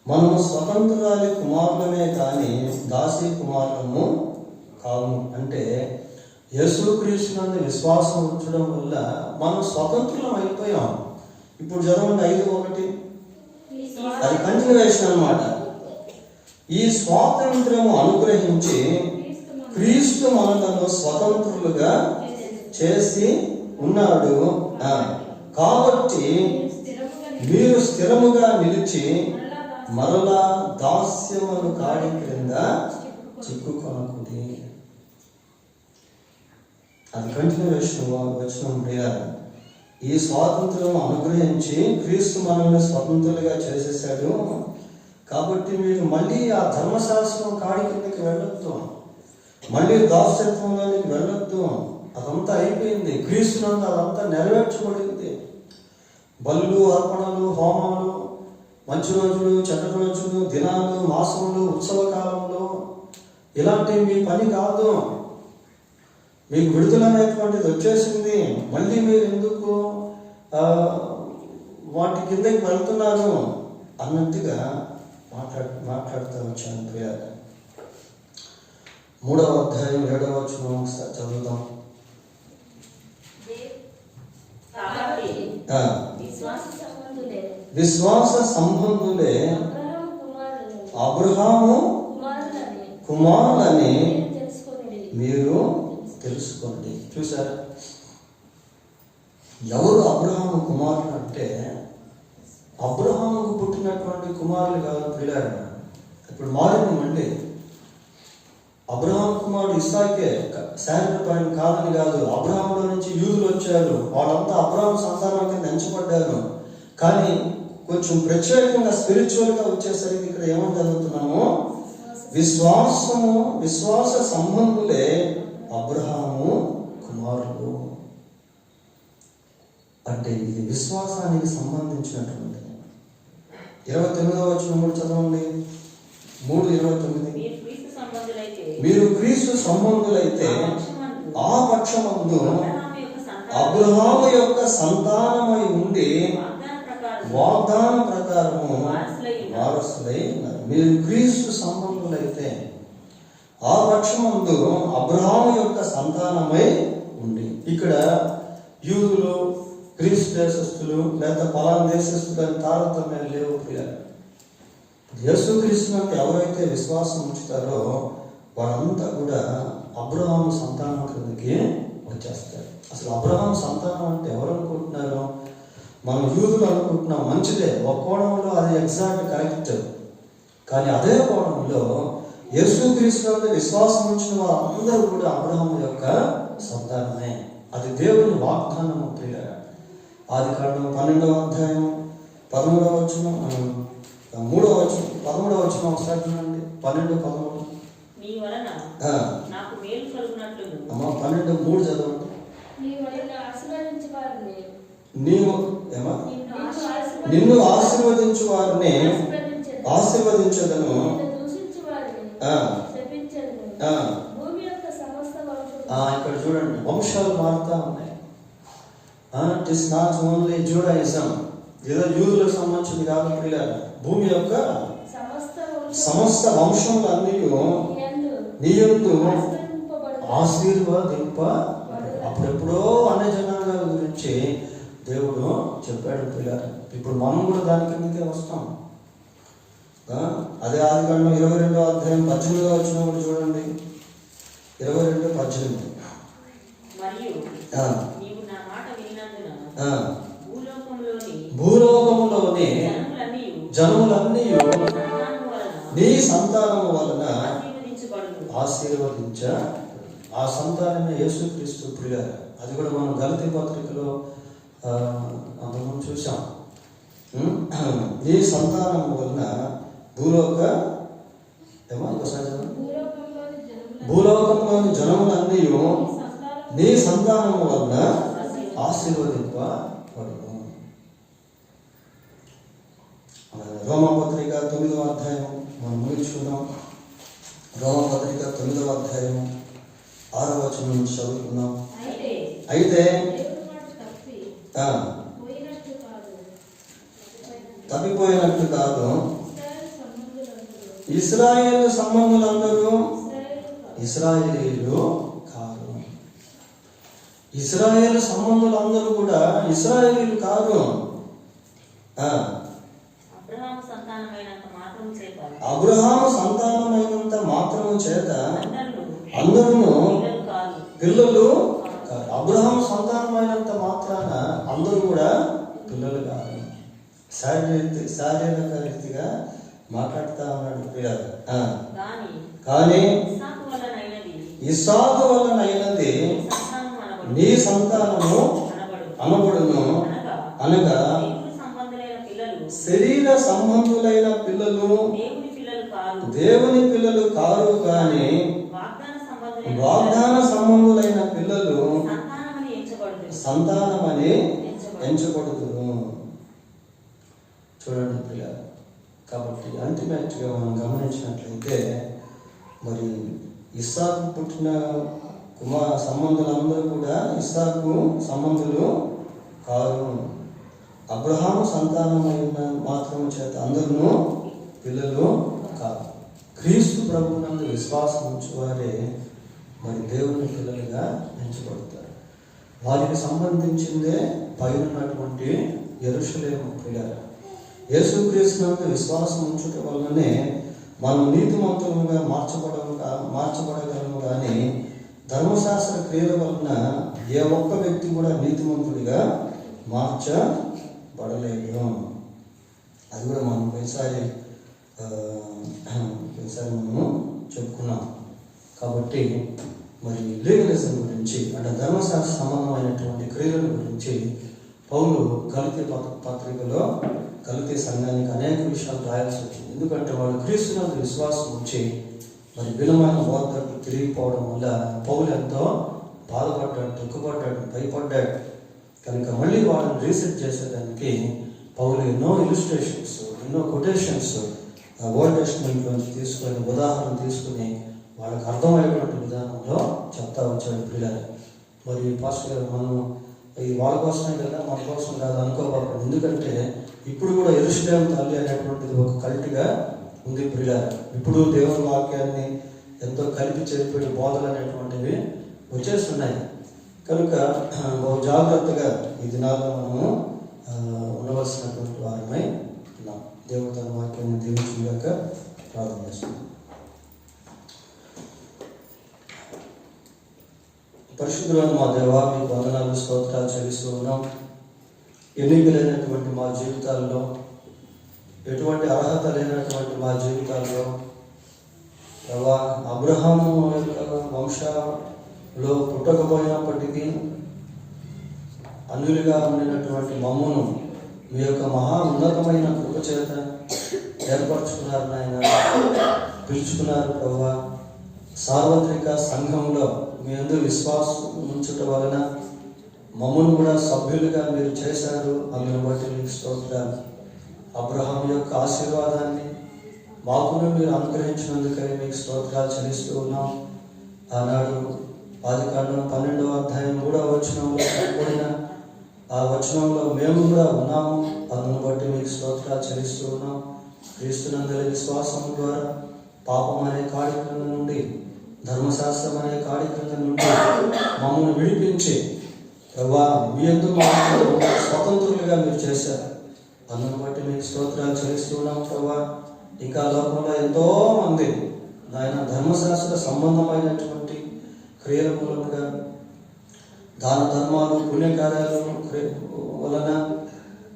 మనము స్వతంత్రురాలి కుమారులమే కానీ దాసి కుమారులము కాము. అంటే యేసుక్రీస్తునందు విశ్వాసం ఉంచడం వల్ల మనం స్వతంత్రులం అయిపోయాం. ఇప్పుడు చదవండి 5:1. అది కంటిన్యూవేషన్ అన్నమాట. ఈ స్వాతంత్ర్యము అనుగ్రహించి క్రీస్తు మనలను స్వతంత్రులుగా చేసి ఉన్నాడు. కాబట్టి మీరు స్థిరముగా నిలిచి మరలా దాస్యమును కాడి క్రింద చిక్కుకొనకుడి. అది కంటిన్యూవేషన్ వచనం ప్రియారు. ఈ స్వాతంత్ర్యం అనుగ్రహించి క్రీస్తు మనల్ని స్వతంత్రులుగా చేసేసాడు. కాబట్టి మీరు మళ్ళీ ఆ ధర్మశాస్త్రం కాడి కిందకి వెళ్ళొద్దు, మళ్ళీ దాస్యత్వంలోనికి వెళ్ళొద్దు. అదంతా అయిపోయింది. క్రీస్తునందు అదంతా నెరవేర్చబడింది. బలులు, అర్పణలు, హోమాలు, మంచి రోజులు, చెడ్డ రోజులు, దినాలు, మాసములు, ఉత్సవ కాలంలో ఇలాంటివి మీ పని కాదు. మీకు విడుదల అనేటువంటిది వచ్చేసింది. మళ్ళీ మీరు ఎందుకు వాటి కిందకి వెళ్తున్నారు అన్నట్టుగా మాట్లాడుతూ వచ్చాను ప్రియాలు. 3వ అధ్యాయం 7వ వచనం ఒకసారి చదువుదాం. విశ్వాస సంబంధులే అబ్రహాము కుమారులని మీరు తెలుసుకోండి. చూసారా, ఎవరు అబ్రహాము కుమారులు అంటే అబ్రహాముకు పుట్టినటువంటి కుమారులు కాదు పిల్లారు. ఇప్పుడు మారింది మళ్ళీ. అబ్రహాం కుమారుడు ఇస్సాకే, శారీరక పైన కాదని కాదు. అబ్రహాంలో నుంచి యూదులు వచ్చారు, వాళ్ళంతా అబ్రహాం సంతానం కింద ఎంచబడ్డారు. కానీ కొంచెం ప్రత్యేకంగా స్పిరిచువల్గా వచ్చేసరికి ఇక్కడ ఏమని చదువుతున్నాము? విశ్వాస సంబంధులే అబ్రహాము కుమారులు. అంటే ఇది విశ్వాసానికి సంబంధించినటువంటి 29వ వచనం కూడా చదవండి. 3:29. మీరు క్రీస్తు సంబంధులైతే ఆ పక్షమందు అబ్రహాము యొక్క సంతానమై ఉండి వాగ్దానం ప్రకారము వారసులై ఉన్నారు. మీరు క్రీస్తు సంబంధులైతే ఆ పక్షమందు అబ్రహాము యొక్క సంతానమై ఉండి. ఇక్కడ యూదులు, గ్రీసు దేశస్థులు లేదా పలానా దేశస్థులు అని తారతమ్యాలు లేవు ప్రియారు. యేసుక్రీస్తునందు ఎవరైతే విశ్వాసం ఉంచుతారో వారంతా కూడా అబ్రహాము సంతానం కిందకి వచ్చేస్తారు. అసలు అబ్రహాం సంతానం అంటే ఎవరు అనుకుంటున్నారు? మనం యూదులు అనుకుంటున్నాం, మంచిదే, ఒక కోణంలో అది ఎగ్జాక్ట్ కరెక్ట్. కానీ అదే కోణంలో యేసుక్రీస్తునందు విశ్వాసం ఉంచిన వారందరూ కూడా అబ్రహాము యొక్క సంతానమే. అది దేవుని వాగ్దానము ప్రియులారా. ఆదికాండం 12వ అధ్యాయం 13వ వచనం 3వ వచనం 13వ వచనం ఒకసారి చూడండి. 12:13 నీ వలన నాకు మేలు కలుగునట్లును. అమ్మా 12:3 చదవండి. నీ వలన ఆశీర్వదించు వారిని నిన్ను ఆశీర్వదించు వారిని ఆశీర్వదించదను, ఇక్కడ చూడండి వంశాలు మారుతా ఉన్నాయి. It is not only Judaism, ఏదో యూదులకు సంబంధించింది కాదు ప్రియులారా. భూమి యొక్క సమస్త వంశములన్నీ నీ యందు ఆశీర్వదింప. అప్పుడెప్పుడో అన్ని జనాంగాల గురించి దేవుడు చెప్పాడు ప్రియులారా. ఇప్పుడు మనం కూడా దాని కిందకే వస్తాం. అదే ఆదికాండం 22వ అధ్యాయం 18వ వచనం కూడా చూడండి. 22:18 మరియు నీవు నా మాట వినినందున భూలోకములోని జనములన్నీ నీ సంతానము వలన ఆశీర్వదించ. ఆ సంతానమే యేసుక్రీస్తు ప్రియులారా. అది కూడా మనం గలతీ పత్రికలో మనం చూసాం. నీ సంతానము వలన భూలోకంలోని జనములన్నీ నీ సంతానము వలన ఆశీర్వదింపబడును. రోమపత్రిక 9వ అధ్యాయం మనం ముగించుకుందాం. రోమపత్రిక 9వ అధ్యాయం 6వ వచనం నుంచి చదువుకుందాం. అయితే తప్పిపోయినట్లు కాదు, ఇశ్రాయేలు సంబంధులందరూ ఇశ్రాయేలీయులు కాదు. ఇశ్రాయేలు సంబంధులందరూ కూడా ఇశ్రాయేలీయులు కాదు. అబ్రహాము సంతానమైనంత మాత్రము చేత అందరూ పిల్లలు కాదు. అబ్రహాము సంతానమైనంత మాత్రాన అందరూ కూడా పిల్లలు కాదు. శారీరక రీతిగా మాట్లాడుతా ఉన్నాడు పిల్లలు. కానీ ఇస్సాకు వలనైనది నీ సంతానము అనబడును. అనగా శరీర సంబంధులైన పిల్లలు దేవుని పిల్లలు కారు, కానీ వాగ్దాన సంబంధులైన పిల్లలు సంతానమని ఎంచబడుతురు. చూడండి పిల్లలు. కాబట్టి అల్టిమేట్గా మనం గమనించినట్లయితే మరి ఇస్సాకు పుట్టిన సంబంధులందరూ కూడా ఇస్సాకు సంబంధులు కారు. అబ్రహాము సంతానమైన మాత్రం చేత అందరూ పిల్లలు కాదు. క్రీస్తు ప్రభువునందు విశ్వాసం ఉంచువారే మరి దేవుని పిల్లలుగా ఎంచబడతారు. వారికి సంబంధించిందే పైనటువంటి యెరూషలేము పిల్లలు. యేసుక్రీస్తునందు విశ్వాసం ఉంచుట వల్లనే మనం నీతిమంతులుగా మార్చబడగలము. కానీ ధర్మశాస్త్ర క్రియల వలన ఏ ఒక్క వ్యక్తి కూడా నీతిమంతుడిగా మార్చబడలేదు. అది కూడా మనం ఒకసారి మనము చెప్పుకున్నాం. కాబట్టి మరి లీగలిజం గురించి అంటే ధర్మశాస్త్ర సంబంధమైనటువంటి క్రియల గురించి పౌలు గలతీ పత్రికలో గలతీ సంఘానికి అనేక విషయాలు రాయాల్సి వచ్చింది. ఎందుకంటే వాళ్ళు క్రీస్తునందు విశ్వాసం ఉంచి మరి విలువైన బోధకు తిరిగిపోవడం వల్ల పౌలు ఎంతో బాధపడ్డాడు, దుఃఖపడ్డాడు, భయపడ్డాడు. కనుక మళ్ళీ వాళ్ళని రీసెట్ చేసేదానికి పౌలు ఎన్నో ఇలిస్ట్రేషన్స్, ఎన్నో కొటేషన్స్ ఓల్డ్ టెస్టమెంట్ నుంచి తీసుకొని ఉదాహరణ తీసుకుని వాళ్ళకి అర్థమయ్యేటువంటి విధానంలో చెప్తా వచ్చాడు పిల్లలు. మరి పాస్టర్ గారు మనం ఈ వాళ్ళ కోసమే కదా, మన కోసం కాదు అనుకోవాలి. ఎందుకంటే ఇప్పుడు కూడా యెరూషలేము తల్లి అనేటువంటిది ఒక కల్ట్గా ఉంది పిల్లలు. ఇప్పుడు దేవుని వాక్యాన్ని ఎంతో కలిపి చెప్పే బోధలు అనేటువంటివి వచ్చేస్తున్నాయి. కనుక బహు జాగ్రత్తగా ఈ దినాల్లో మనము ఉండవలసినటువంటి వారమై ఉన్నాం. దేవుడు తన వాక్యాన్ని దీవించుగాక ప్రార్థన చేస్తున్నాం. పరిశుద్ధులైన మా దేవా, మీకు వందనాలు స్తోత్రాలు చెల్లిస్తూ ఉన్నాం. ఎన్నికలైనటువంటి మా జీవితాల్లో, ఎటువంటి అర్హత లేనటువంటి మా జీవితాల్లో ప్రభా, అబ్రహాము యొక్క వంశంలో పుట్టకపోయినప్పటికీ అన్యులుగా ఉండినటువంటి మమ్మును మీ యొక్క మహా ఉన్నతమైన కృప చేత ఏర్పరచుకున్నారు నాయన, పిలుచుకున్నారు ప్రభా. సార్వత్రిక సంఘంలో మీ యందు విశ్వాసం ఉంచుట వలన మమ్మల్ని కూడా సభ్యులుగా మీరు చేశారు. అందును బట్టి మీకు స్తోత్రాలు. అబ్రహాం యొక్క ఆశీర్వాదాన్ని మాకును మీరు అనుగ్రహించినందుకై మీకు స్తోత్రాలు చెల్లిస్తూ ఉన్నాం. ఆనాడు ఆదికాండం 12వ అధ్యాయం 3వ వచనంలో చెప్పబడిన ఆ వచనంలో మేము కూడా ఉన్నాము. అందును బట్టి మీకు స్తోత్రాలు చెల్లిస్తూ ఉన్నాం. క్రీస్తునందరి విశ్వాసం ద్వారా పాపం అనే కాడి క్రింద నుండి, ధర్మశాస్త్రం అనే కాడి క్రింద నుండి మమ్మల్ని విడిపించి ప్రభా మీ యందు మాకు స్వతంత్రులుగా మీరు చేశారు. అందును బట్టి మీకు స్తోత్రాలు చెల్లిస్తున్నాం ప్రభా. ఇంకా లోకంలో ఎంతో మంది నాయన ధర్మశాస్త్ర సంబంధమైనటువంటి క్రియల మూలంగా, దాన ధర్మాలు, పుణ్యకార్యాలు వలన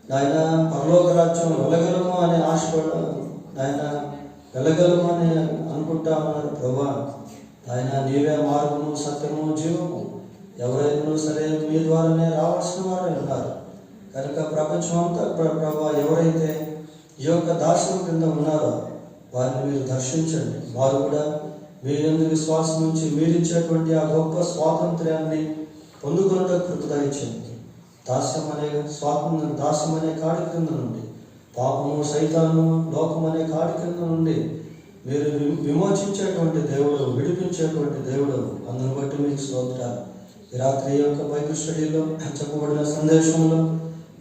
నాయన పరలోక రాజ్యం వెళ్ళగలము అనే ఆశపడ నాయన వెళ్ళగలము అని అనుకుంటా ఉన్నారు ప్రభా. ఆయన నీవే మార్గము, సత్యము, జీవము, ఎవరైనా సరే మీ ద్వారానే రావాల్సిన వారే ఉన్నారు. కనుక ప్రపంచం అంతా ప్రభా ఎవరైతే ఈ యొక్క దాస్యం కింద ఉన్నారో వారిని మీరు దర్శించండి. వారు కూడా మీ యందు విశ్వాసం నుంచి మీరిచ్చేటువంటి ఆ గొప్ప స్వాతంత్ర్యాన్ని పొందుకున్నట్టు కృప దయచేయండి. దాస్యం అనే కాడి కింద నుండి, పాపము, సైతాను, లోకం అనే కాడి కింద నుండి మీరు విమోచించేటువంటి దేవుడు, విడిపించేటువంటి దేవుడు. అందును బట్టి మీకు స్తోత్రాలు. ఈ రాత్రి యొక్క బైబిల్ స్టడీలో చెప్పబడిన సందేశంలో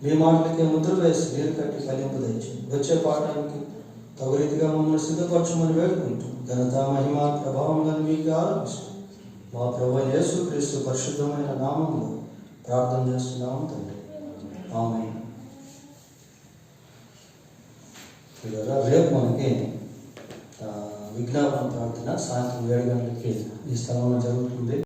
మీ మాటలకే ముద్ర వేసి నీరు కట్టి ఫలింపు తెచ్చింది. వచ్చే పాఠానికి తగు రీతిగా మమ్మల్ని సిద్ధపరచమని వేడుకుంటూ ఘనత, మహిమ, ప్రభావం మీకు ఆరోపిస్తూ మా ప్రభువైన యేసుక్రీస్తు పరిశుద్ధమైన నామంలో ప్రార్థన చేస్తున్నాము తండ్రి. ఆమేన్. రేపు మనకి విజ్ఞాపన ప్రార్థన సాయంత్రం 7 గంటలకి ఈ స్థలంలో జరుగుతుంది.